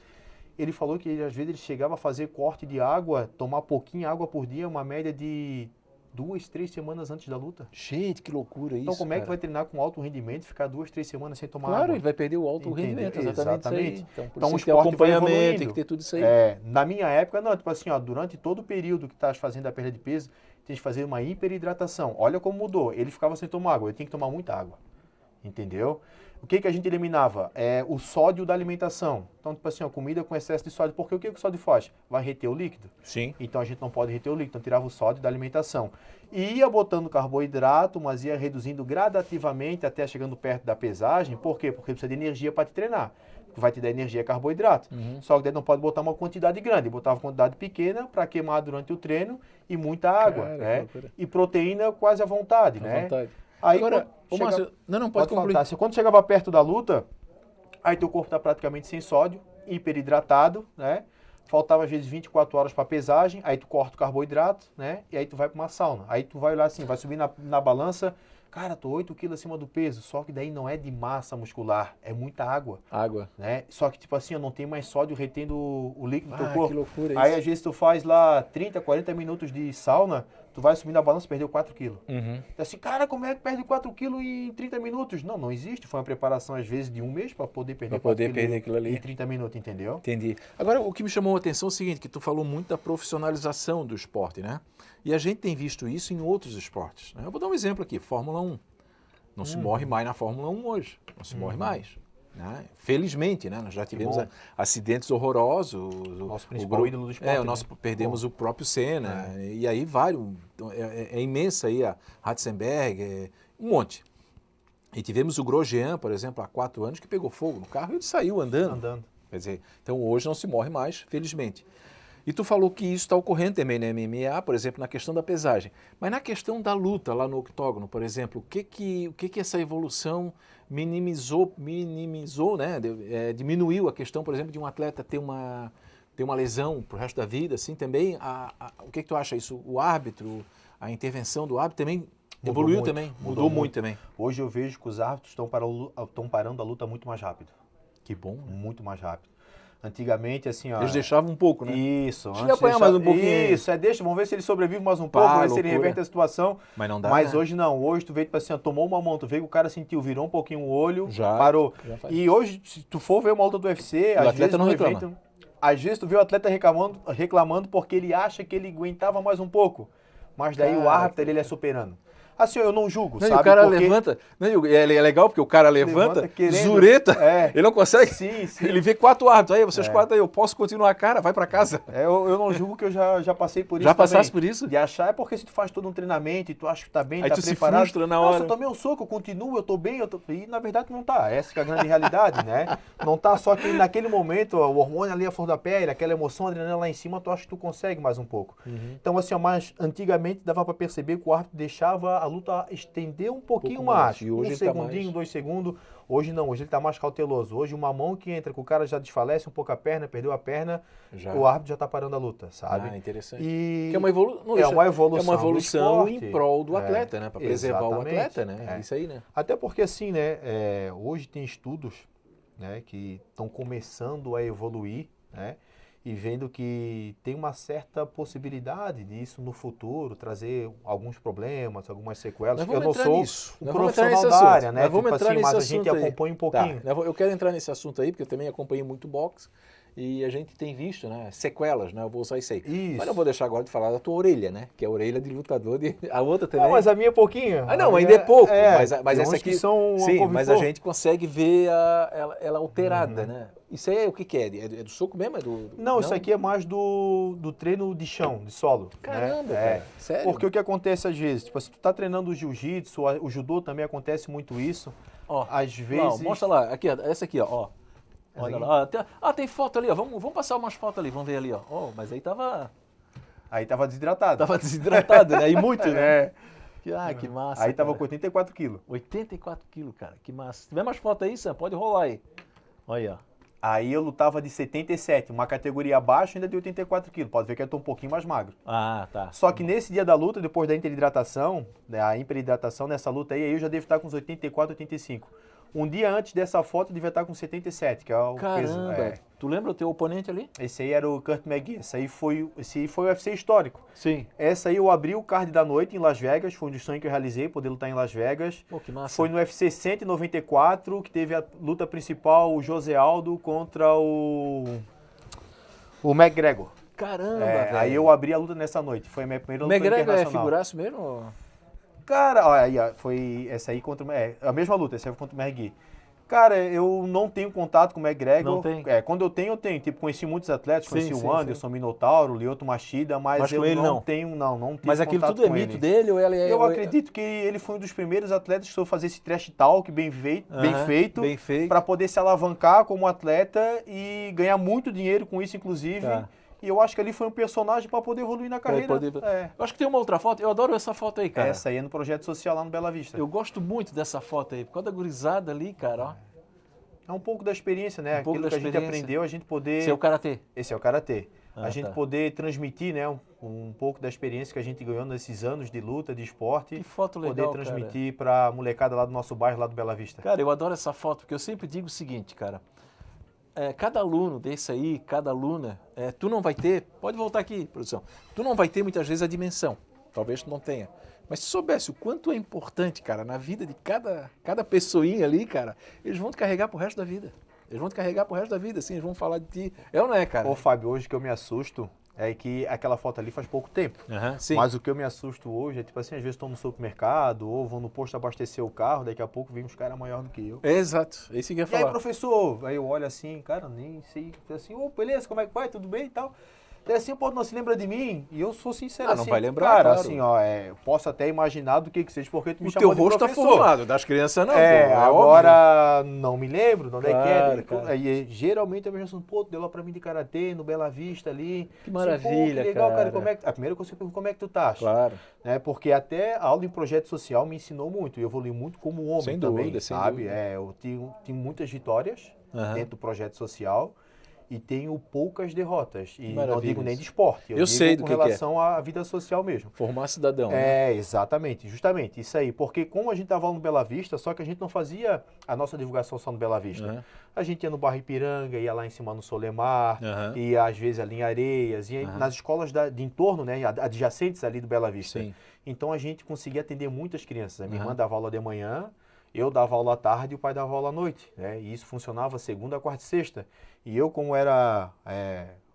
ele falou que às vezes ele chegava a fazer corte de água, tomar pouquinho água por dia, uma média de 2, 3 semanas antes da luta. Gente, que loucura isso. Então como é que vai treinar com alto rendimento e ficar 2, 3 semanas sem tomar água? Claro, ele vai perder o alto rendimento, exatamente. Isso aí. Então o esporte acompanhamento, tem que ter tudo isso aí. Na minha época, não, tipo assim, ó, durante todo o período que estás fazendo a perda de peso, tem que fazer uma hiperidratação. Olha como mudou. Ele ficava sem tomar água, eu tinha que tomar muita água. Entendeu? O que a gente eliminava? O sódio da alimentação. Então, tipo assim, comida com excesso de sódio. Porque o que o sódio faz? Vai reter o líquido. Sim. Então, a gente não pode reter o líquido. Então, tirava o sódio da alimentação. E ia botando carboidrato, mas ia reduzindo gradativamente até chegando perto da pesagem. Por quê? Porque precisa de energia para te treinar. O que vai te dar energia é carboidrato. Só que daí não pode botar uma quantidade grande. Botava uma quantidade pequena para queimar durante o treino e muita água. Né? E proteína quase à vontade. Vontade. Aí, agora, Márcio, não pode concluir. Faltar. Quando chegava perto da luta, aí teu corpo está praticamente sem sódio, hiperidratado, né? Faltava às vezes 24 horas para pesagem, aí tu corta o carboidrato, né? E aí tu vai para uma sauna. Aí tu vai olhar assim, vai subir na balança, cara, tô 8 quilos acima do peso, só que daí não é de massa muscular, é muita água. Água. Né? Só que tipo assim, não tem mais sódio retendo o líquido do teu corpo. Que loucura isso. Aí às vezes tu faz lá 30, 40 minutos de sauna, tu vai subir na balança e perdeu 4 quilos. Então assim, cara, como é que perde 4 quilos em 30 minutos? Não existe. Foi uma preparação às vezes de um mês para poder perder 4 quilos aquilo ali em 30 minutos, entendeu? Entendi. Agora, o que me chamou a atenção é o seguinte, que tu falou muito da profissionalização do esporte, né? E a gente tem visto isso em outros esportes. Né? Eu vou dar um exemplo aqui, Fórmula 1. Não se morre mais na Fórmula 1 hoje. Não se morre mais. Né? Felizmente, né? Nós já tivemos acidentes horrorosos. Nosso principal ídolo do esporte. Nós perdemos o próprio Senna. E aí vários. É imensa aí a Ratzenberg, um monte. E tivemos o Grosjean, por exemplo, há 4 anos, que pegou fogo no carro e ele saiu andando. Quer dizer, então hoje não se morre mais, felizmente. E tu falou que isso está ocorrendo também na MMA, por exemplo, na questão da pesagem. Mas na questão da luta lá no octógono, por exemplo, o que essa evolução minimizou, né? Diminuiu a questão, por exemplo, de um atleta ter uma lesão pro resto da vida, assim, também. O que tu acha isso? O árbitro, a intervenção do árbitro também evoluiu também? Mudou muito também. Hoje eu vejo que os árbitros estão parando a luta muito mais rápido. Que bom, né? Muito mais rápido. Antigamente, assim, ó... Eles deixavam um pouco, né? Isso. Deixa ele apanhar mais um pouquinho. Isso, deixa, vamos ver se ele sobrevive mais um pouco, ver se ele reverte a situação. Mas não dá, Mas né? hoje não. Hoje tu veio, tipo assim, ó, tomou uma mão, tu veio que o cara sentiu, virou um pouquinho o olho, já parou. Já faz. E hoje, se tu for ver uma luta do UFC, às vezes não reclama. Evento, às vezes tu vê o atleta reclamando porque ele acha que ele aguentava mais um pouco. Mas daí o árbitro, ele é superando. Assim, eu não julgo, sabe? O cara levanta, é legal porque o cara levanta zureta, ele não consegue, sim. Ele vê 4 árbitros, aí vocês 4 aí, eu posso continuar, cara, vai pra casa. Eu não julgo que eu já passei por isso. Já passasse por isso? De achar, é porque se tu faz todo um treinamento e tu acha que tá bem, aí tá tu preparado. Se frustra na hora. Nossa, eu tomei um soco, eu continuo, eu tô bem, e na verdade não tá. Essa que é a grande realidade, né? Não tá só que naquele momento, o hormônio ali, a flor da pele, aquela emoção, a adrenalina lá em cima, tu acha que tu consegue mais um pouco. Então, assim, mas antigamente dava pra perceber que o árbitro deixava a luta estender um pouquinho mais. E hoje um segundinho, 2 segundos. Hoje não, hoje ele está mais cauteloso. Hoje uma mão que entra, que o cara já desfalece um pouco a perna, perdeu a perna, o árbitro já está parando a luta, sabe? Interessante. E que é uma evolução em prol do atleta, né? Para preservar o atleta, né? Isso aí, né? Até porque assim, né? Hoje tem estudos, né, que estão começando a evoluir, né? E vendo que tem uma certa possibilidade disso no futuro trazer alguns problemas, algumas sequelas. Eu não sou um profissional da área, né? Vamos entrar nesse mas a assunto gente acompanha um pouquinho. Tá. Eu quero entrar nesse assunto aí, porque eu também acompanho muito boxe e a gente tem visto, né, sequelas, né? Eu vou usar isso aí. Isso. Mas eu vou deixar agora de falar da tua orelha, né? Que é a orelha de lutador, a outra também. Não, mas a minha é pouquinho. Ainda é pouco. Mas essa aqui são sim, mas a gente consegue ver ela alterada, né? Isso aí é o que é? É do soco mesmo? Não, isso aqui é mais do treino de chão, de solo. Caramba, né? cara. Sério? Porque o que acontece às vezes, tipo, se tu tá treinando o jiu-jitsu, o judô também acontece muito isso. Às vezes... Não, mostra lá, aqui, essa aqui, ó. Olha lá. Tem foto ali, ó. Vamos passar umas fotos ali, vamos ver ali, ó. Mas aí tava... Aí tava desidratado. Tava desidratado, né? E muito, né? Que massa. Aí tava com 84 quilos. 84 quilos, cara. Que massa. Se tiver mais foto aí, Sam, pode rolar aí. Olha, ó. Aí eu lutava de 77, uma categoria abaixo ainda de 84 quilos. Pode ver que eu tô um pouquinho mais magro. Tá. Só que nesse dia da luta, depois da hiperidratação, né, nessa luta aí eu já devo estar com uns 84, 85. Um dia antes dessa foto, eu devia estar com 77, que é o peso. Caramba! Tu lembra o teu oponente ali? Esse aí era o Kurt McGee. Esse foi o UFC histórico. Sim. Essa aí eu abri o card da noite em Las Vegas. Foi um dos sonhos que eu realizei, poder lutar em Las Vegas. Pô, que massa. Foi no UFC 194, que teve a luta principal, o José Aldo contra o McGregor. Caramba, velho. Aí eu abri a luta nessa noite. Foi a minha primeira luta internacional. McGregor é figuraço mesmo? Cara, olha, foi essa aí contra a mesma luta, essa aí foi contra o McGee. Cara, eu não tenho contato com o McGregor. Não tem? Quando eu tenho. Tipo, conheci muitos atletas, conheci sim, o Anderson, Minotauro, o Lyoto Machida, mas eu não tenho Mas aquilo tudo é mito dele ou ele é... Eu acredito que ele foi um dos primeiros atletas que soube fazer esse trash talk bem feito, para poder se alavancar como atleta e ganhar muito dinheiro com isso, inclusive. Tá. E eu acho que ali foi um personagem para poder evoluir na carreira. Eu acho que tem uma outra foto, eu adoro essa foto aí, cara. Essa aí é no projeto social lá no Bela Vista. Eu gosto muito dessa foto aí, por causa da gurizada ali, cara, ó. É um pouco da experiência, né? Aquilo que a gente aprendeu, a gente poder... Esse é o Karatê. Esse é o Karatê. A gente poder transmitir, né, um pouco da experiência que a gente ganhou nesses anos de luta, de esporte. Que foto legal, poder transmitir para a molecada lá do nosso bairro, lá do Bela Vista. Cara, eu adoro essa foto, porque eu sempre digo o seguinte, cara. Cada aluno desse aí, cada aluna, tu não vai ter... Pode voltar aqui, produção. Tu não vai ter, muitas vezes, a dimensão. Talvez tu não tenha. Mas se soubesse o quanto é importante, cara, na vida de cada pessoinha ali, cara, eles vão te carregar pro resto da vida. Eles vão te carregar pro resto da vida, assim, eles vão falar de ti. É ou não é, cara? Ô, Fábio, hoje que eu me assusto é que aquela foto ali faz pouco tempo. Sim. Mas o que eu me assusto hoje é, tipo assim, às vezes estou no supermercado ou vou no posto abastecer o carro, daqui a pouco vem uns caras maior do que eu. Exato, esse que eu ia falar. E aí, professor? Aí eu olho assim, cara, nem sei, assim, beleza, como é que vai? Tudo bem e tal? Daí assim, pô, não se lembra de mim? E eu sou sincero, não assim, vai lembrar, cara, claro. assim, ó, posso até imaginar do que seja, porque tu me o chamou teu de rosto professor. Tá formado, das crianças não, agora óbvio. Não me lembro de onde é que é. Aí, geralmente eu vejo assim, pô, deu lá pra mim de Karatê, no Bela Vista ali. Que maravilha, assim, que legal, cara. cara. A primeira coisa que eu pergunto, como é que tu tá? Claro. Né, porque até a aula em projeto social me ensinou muito, e eu evolui muito como homem sem também, dúvida, sabe? Sem dúvida. Eu tenho muitas vitórias dentro do projeto social. E tenho poucas derrotas. E não digo nem de esporte. Eu sei do com relação à vida social mesmo. Formar cidadão. Né? Exatamente. Justamente. Isso aí. Porque como a gente estava no Bela Vista, só que a gente não fazia a nossa divulgação só no Bela Vista. A gente ia no bairro Ipiranga, ia lá em cima no Solemar, ia às vezes ali em Areias, ia nas escolas de entorno, né, adjacentes ali do Bela Vista. Sim. Então a gente conseguia atender muitas crianças. A minha irmã dava aula de manhã, eu dava aula à tarde e o pai dava aula à noite. Né? E isso funcionava segunda, quarta e sexta. E eu, como era,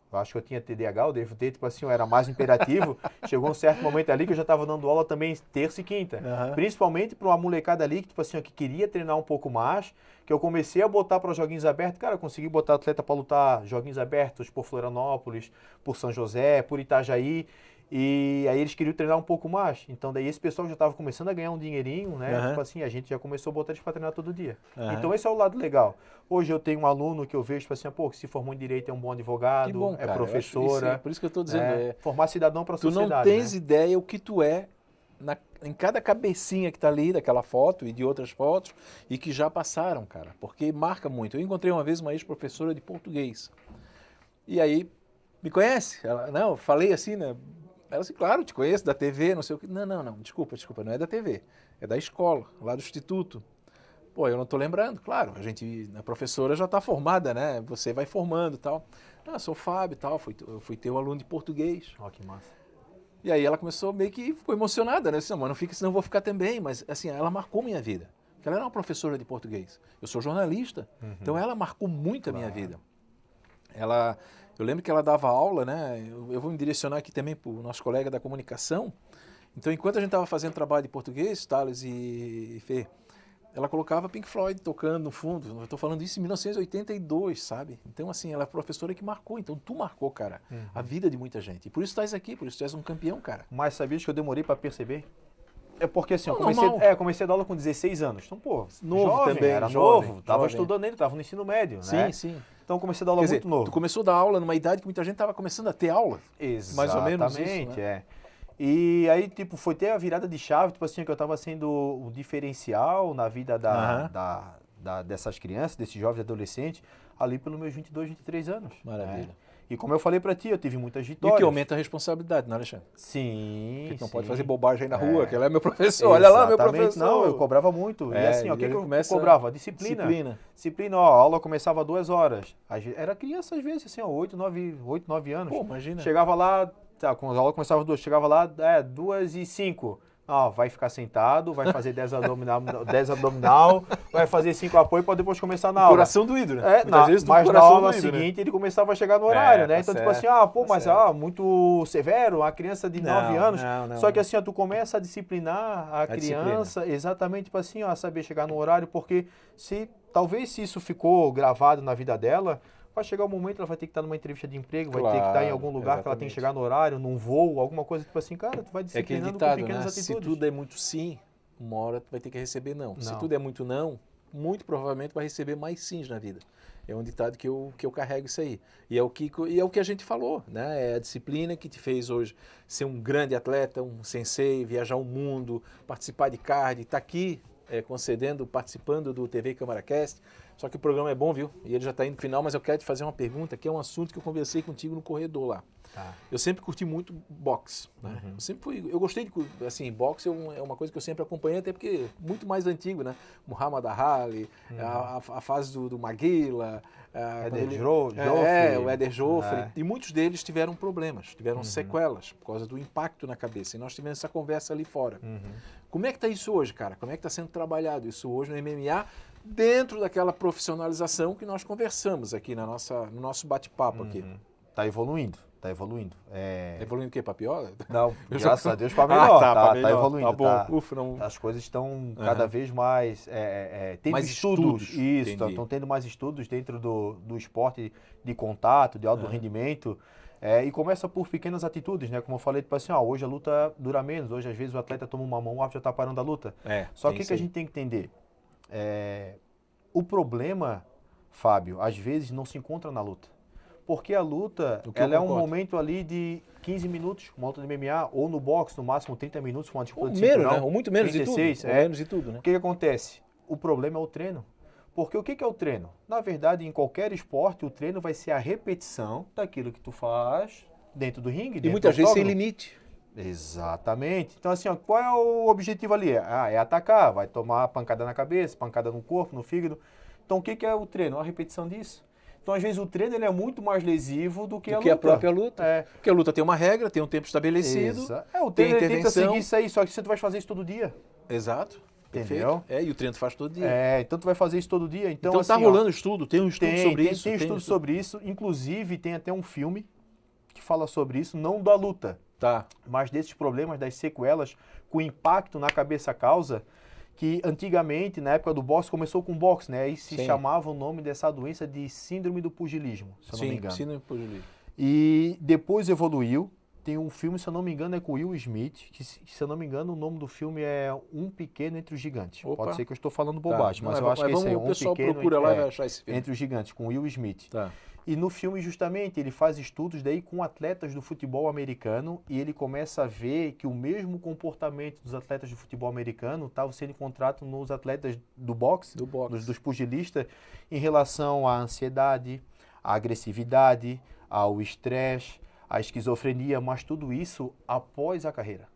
eu acho que eu tinha TDAH, eu devo ter, tipo assim, eu era mais imperativo, chegou um certo momento ali que eu já estava dando aula também terça e quinta. Principalmente para uma molecada ali que, tipo assim, que queria treinar um pouco mais, que eu comecei a botar para joguinhos abertos. Cara, eu consegui botar atleta para lutar joguinhos abertos por Florianópolis, por São José, por Itajaí. E aí eles queriam treinar um pouco mais. Então daí esse pessoal já estava começando a ganhar um dinheirinho, né? Tipo assim, a gente já começou a botar eles para treinar todo dia. Então esse é o lado legal. Hoje eu tenho um aluno que eu vejo, tipo assim, pô, que se formou em Direito é um bom advogado, bom, é professora. Por isso que eu estou dizendo. Formar cidadão para a sociedade. Tu não tens ideia o que tu é em cada cabecinha que está ali daquela foto e de outras fotos e que já passaram, cara. Porque marca muito. Eu encontrei uma vez uma ex-professora de português. E aí, me conhece? Ela, não, eu falei assim, né? Ela disse, claro, te conheço da TV, não sei o quê. Não, desculpa, não é da TV, é da escola, lá do instituto. Pô, eu não estou lembrando, claro, a professora já está formada, né? Você vai formando e tal. Ah, sou o Fábio e tal, eu fui teu aluno de português. Ó, que massa. E aí ela começou meio que, ficou emocionada, né? Eu disse, não, mas não fica, senão eu vou ficar também. Mas assim, ela marcou minha vida. Porque ela era uma professora de português. Eu sou jornalista, então ela marcou muito a minha vida. Eu lembro que ela dava aula, né? Eu vou me direcionar aqui também para o nosso colega da comunicação. Então, enquanto a gente estava fazendo trabalho de português, Thales e Fê, ela colocava Pink Floyd tocando no fundo. Eu estou falando isso em 1982, sabe? Então, assim, ela é a professora que marcou. Então, tu marcou, cara, a vida de muita gente. E por isso tu estás aqui, por isso tu és um campeão, cara. Mas sabias que eu demorei para perceber? É porque assim, eu comecei a dar aula com 16 anos. Então, pô, novo jovem, também, era jovem, novo. Tava estudando ainda, tava no ensino médio, né? Sim. Então, eu comecei a dar aula muito novo. Tu começou a dar aula numa idade que muita gente estava começando a ter aula. Exatamente, mais ou menos isso, né? E aí, tipo, foi ter a virada de chave, tipo assim, que eu estava sendo o diferencial na vida dessas crianças, desses jovens adolescentes, ali pelos meus 22, 23 anos. Maravilha. Né? E como eu falei para ti, eu tive muitas vitórias. E que aumenta a responsabilidade, não, Alexandre? Sim. Porque tu não sim. pode fazer bobagem aí na rua, que ele é meu professor, olha lá, meu professor. Não, eu cobrava muito. E assim, o que eu cobrava? Disciplina. Disciplina, ó, a aula começava 2 horas. Era criança às vezes, assim, ó, 8, 9 anos. Pô, imagina. Chegava lá, tá, quando a aula começava 2, chegava lá, 2h05. Ó, vai ficar sentado, vai fazer 10 abdominal, vai fazer 5 apoio para depois começar na aula. Coração doído, né? Mas na aula seguinte ele começava a chegar no horário, né? Então, tipo assim, muito severo, a criança de 9 anos. Não. Só que assim, ó, tu começa a disciplinar a criança, exatamente, tipo assim, ó, a saber chegar no horário, porque talvez se isso ficou gravado na vida dela, vai chegar um momento, ela vai ter que estar numa entrevista de emprego, vai ter que estar em algum lugar que ela tem que chegar no horário, num voo, alguma coisa, tipo assim, cara, tu vai disciplinando com pequenas atitudes. Se tudo é muito sim, uma hora tu vai ter que receber não. Se tudo é muito não, muito provavelmente vai receber mais sims na vida. É um ditado que eu carrego isso aí. E é o que a gente falou, né? É a disciplina que te fez hoje ser um grande atleta, um sensei, viajar o mundo, participar de card, estar aqui participando do TV CâmaraCast. Só que o programa é bom, viu? E ele já está indo no final, mas eu quero te fazer uma pergunta, que é um assunto que eu conversei contigo no corredor lá. Tá. Eu sempre curti muito boxe. Né? Eu gostei de, assim, boxe é uma coisa que eu sempre acompanhei, até porque é muito mais antigo, né? Muhammad Ali, a fase do Maguila, o Éder Joffre, e muitos deles tiveram problemas, tiveram sequelas por causa do impacto na cabeça. E nós tivemos essa conversa ali fora. Como é que está isso hoje, cara? Como é que está sendo trabalhado isso hoje no MMA? Dentro daquela profissionalização que nós conversamos aqui no nosso bate-papo aqui. Tá evoluindo. Evoluindo o quê? Para pior? Não, graças a Deus para melhor. Tá evoluindo. Tá bom. Ufa, não... As coisas estão cada vez mais... tendo mais estudos. Isso, estão tendo mais estudos dentro do esporte de contato, de alto rendimento. E começa por pequenas atitudes, né? Como eu falei, tipo assim, hoje a luta dura menos. Hoje, às vezes, o atleta toma uma mão, o árbitro já está parando a luta. Só que o que a gente tem que entender? O problema, Fábio, às vezes não se encontra na luta. Porque a luta, ela é um momento ali de 15 minutos, uma luta de MMA, ou no boxe, no máximo 30 minutos, com uma disputa de cinturão. Né? Ou muito menos 36, de tudo. Menos de tudo, né? O que acontece? O problema é o treino. Porque o que é o treino? Na verdade, em qualquer esporte, o treino vai ser a repetição daquilo que tu faz dentro do ringue. E muitas vezes sem limite. Exatamente. Então, assim, qual é o objetivo ali? É atacar, vai tomar pancada na cabeça, pancada no corpo, no fígado. Então, o que é o treino? A repetição disso. Então, às vezes, o treino ele é muito mais lesivo do que a luta. A própria luta. Porque a luta tem uma regra, tem um tempo estabelecido. O treino ele tenta seguir isso aí, só que você vai fazer isso todo dia. Exato. Entendeu? E o treino tu faz todo dia. Então tu vai fazer isso todo dia. Então assim, tá rolando estudo, tem um estudo sobre isso. Tem estudo sobre isso. Inclusive, tem até um filme que fala sobre isso, não da luta. Mas desses problemas, das sequelas, com impacto na cabeça causa, que antigamente, na época do boxe, começou com boxe, né? Aí se chamava o nome dessa doença de síndrome do pugilismo, se eu não me engano. Síndrome do pugilismo. E depois evoluiu. Tem um filme, se eu não me engano, é com Will Smith, que se eu não me engano, o nome do filme é Um Pequeno Entre os Gigantes. Pode ser que eu estou falando bobagem, mas eu acho que esse é Um Pequeno Entre os Gigantes, com Will Smith. E no filme, justamente, ele faz estudos daí com atletas do futebol americano e ele começa a ver que o mesmo comportamento dos atletas do futebol americano estava sendo encontrado nos atletas do boxe. Dos pugilistas, em relação à ansiedade, à agressividade, ao estresse, à esquizofrenia, mas tudo isso após a carreira.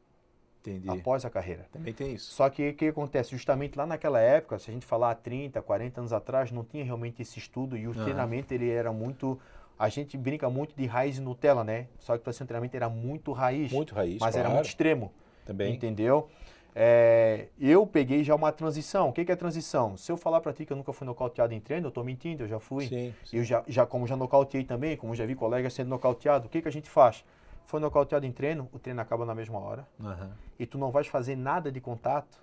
Entendi. Após a carreira. Também tem isso. Só que o que acontece? Justamente lá naquela época, se a gente falar 30, 40 anos atrás, não tinha realmente esse estudo e o treinamento ele era muito... A gente brinca muito de raiz e Nutella, né? Só que o treinamento era muito raiz. Muito raiz, mas era muito extremo. Também. Entendeu? Eu peguei já uma transição. O que é transição? Se eu falar pra ti que eu nunca fui nocauteado em treino, eu tô mentindo, eu já fui. Sim. Eu como já nocauteei também, como já vi colegas sendo nocauteados, o que a gente faz? Foi nocauteado em treino, o treino acaba na mesma hora. E tu não vais fazer nada de contato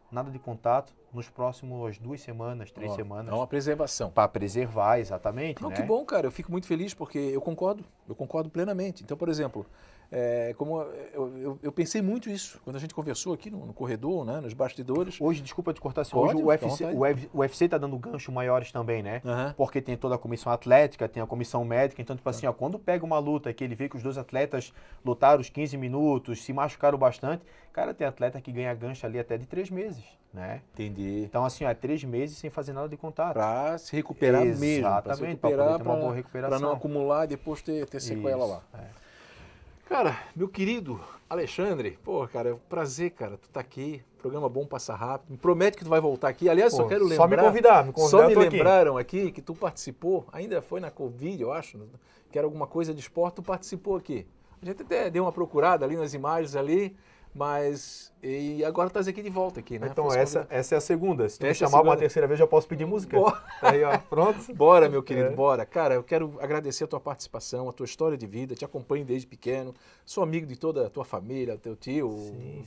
nos próximos 2 semanas, 3 semanas. É uma preservação. Para preservar, exatamente. Não, né? Que bom, cara. Eu fico muito feliz porque eu concordo plenamente. Então, por exemplo, como eu pensei muito isso quando a gente conversou aqui no corredor, né, nos bastidores. Hoje, desculpa te cortar, assim, hoje o UFC tá dando gancho maiores também, né? Porque tem toda a comissão atlética, tem a comissão médica, então, tipo assim, ó, quando pega uma luta que ele vê que os dois atletas lutaram os 15 minutos, se machucaram bastante, cara, tem atleta que ganha gancho ali até de 3 meses, né? Entendi. Então, assim, ó, 3 meses sem fazer nada de contato. Para se recuperar mesmo. Exatamente, para poder ter uma boa recuperação. Para não acumular e depois ter sequela lá. Cara, meu querido Alexandre, cara, é um prazer, cara, tu tá aqui, programa bom, passa rápido, me promete que tu vai voltar aqui, aliás, só quero lembrar... Só me convidar, só me lembraram aqui que tu participou, ainda foi na Covid, eu acho, que era alguma coisa de esporte, tu participou aqui. A gente até deu uma procurada ali nas imagens ali, mas... E agora estás aqui de volta aqui, né? Então, essa é a segunda. Se tu me chamar uma terceira vez, eu posso pedir música. Aí, ó, pronto. Bora, meu querido, bora. Cara, eu quero agradecer a tua participação, a tua história de vida, te acompanho desde pequeno, sou amigo de toda a tua família, teu tio,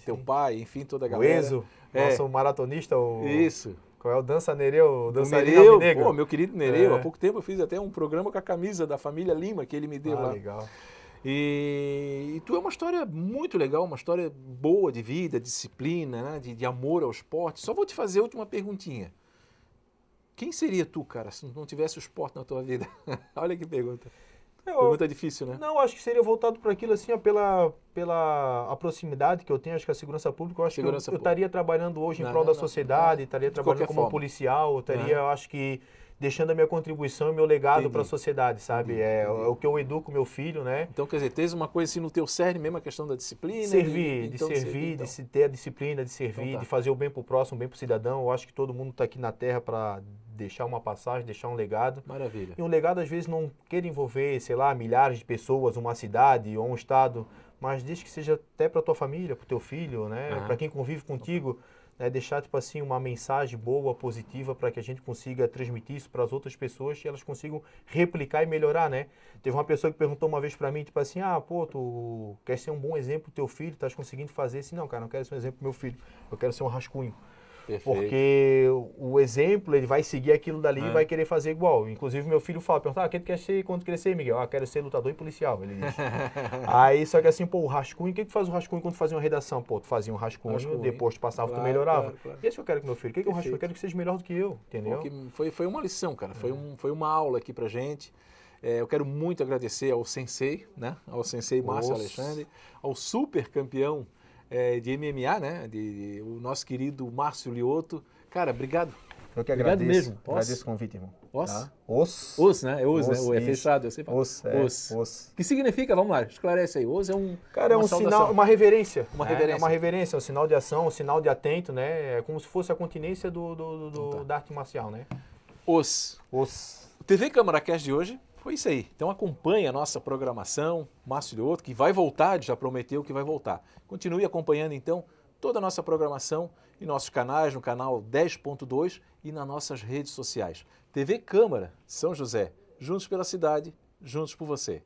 teu pai, enfim, toda a galera. O Enzo, nosso maratonista, Isso. Qual é o Dança Nereu? Nereu, pô, meu querido Nereu. Há pouco tempo eu fiz até um programa com a camisa da família Lima, que ele me deu lá. Legal. E tu é uma história muito legal, uma história boa de vida, disciplina, né? de amor ao esporte. Só vou te fazer a última perguntinha. Quem seria tu, cara, se não tivesse o esporte na tua vida? Olha que pergunta. Pergunta difícil, né? Não, acho que seria voltado para aquilo assim, ó, pela proximidade que eu tenho, acho que a segurança pública, eu acho que eu estaria trabalhando hoje em prol da sociedade, estaria trabalhando como policial, estaria, eu acho que deixando a minha contribuição e meu legado para a sociedade, sabe? É o que eu educo meu filho, né? Então, quer dizer, tens uma coisa assim no teu cerne mesmo, a questão da disciplina? De ter a disciplina, de servir, de fazer o bem para o próximo, o bem para o cidadão. Eu acho que todo mundo está aqui na Terra para deixar uma passagem, deixar um legado. Maravilha. E um legado, às vezes, não quer envolver, sei lá, milhares de pessoas, uma cidade ou um estado, mas desde que seja até para tua família, para o teu filho, né? Para quem convive contigo. Deixar, tipo assim, uma mensagem boa, positiva, para que a gente consiga transmitir isso para as outras pessoas e elas consigam replicar e melhorar, né? Teve uma pessoa que perguntou uma vez para mim, tipo assim, tu quer ser um bom exemplo pro teu filho, estás conseguindo fazer assim? Não, cara, não quero ser um exemplo pro meu filho, eu quero ser um rascunho. Perfeito. Porque o exemplo, ele vai seguir aquilo dali e vai querer fazer igual. Inclusive, meu filho fala, pergunta, o que tu quer ser quando crescer, Miguel? Quero ser lutador e policial, ele diz. Aí, só que assim, o rascunho, o que tu faz o rascunho quando tu fazia uma redação? Tu fazia um rascunho, depois tu passava, tu melhorava. Claro. E esse eu quero com meu filho. O que é um rascunho? Eu quero que seja melhor do que eu, entendeu? Foi uma lição, cara. Foi uma aula aqui pra gente. Eu quero muito agradecer ao sensei, né? Ao sensei Márcio Alexandre, ao super campeão de MMA, né? O nosso querido Márcio Lioto. Cara, obrigado. Eu que agradeço. Obrigado mesmo. Agradeço o convite, irmão. Os, né? É os, né? O é fechado, eu sei falar. Os. Que significa? Vamos lá, esclarece aí. Os é um... Cara, é um sinal, uma reverência. É uma reverência, um sinal de ação, um sinal de atento, né? É como se fosse a continência da arte marcial, né? O TV CâmaraCast de hoje foi isso aí. Então acompanhe a nossa programação, Márcio Lioto, que vai voltar, já prometeu que vai voltar. Continue acompanhando então toda a nossa programação em nossos canais, no canal 10.2 e nas nossas redes sociais. TV Câmara São José, juntos pela cidade, juntos por você.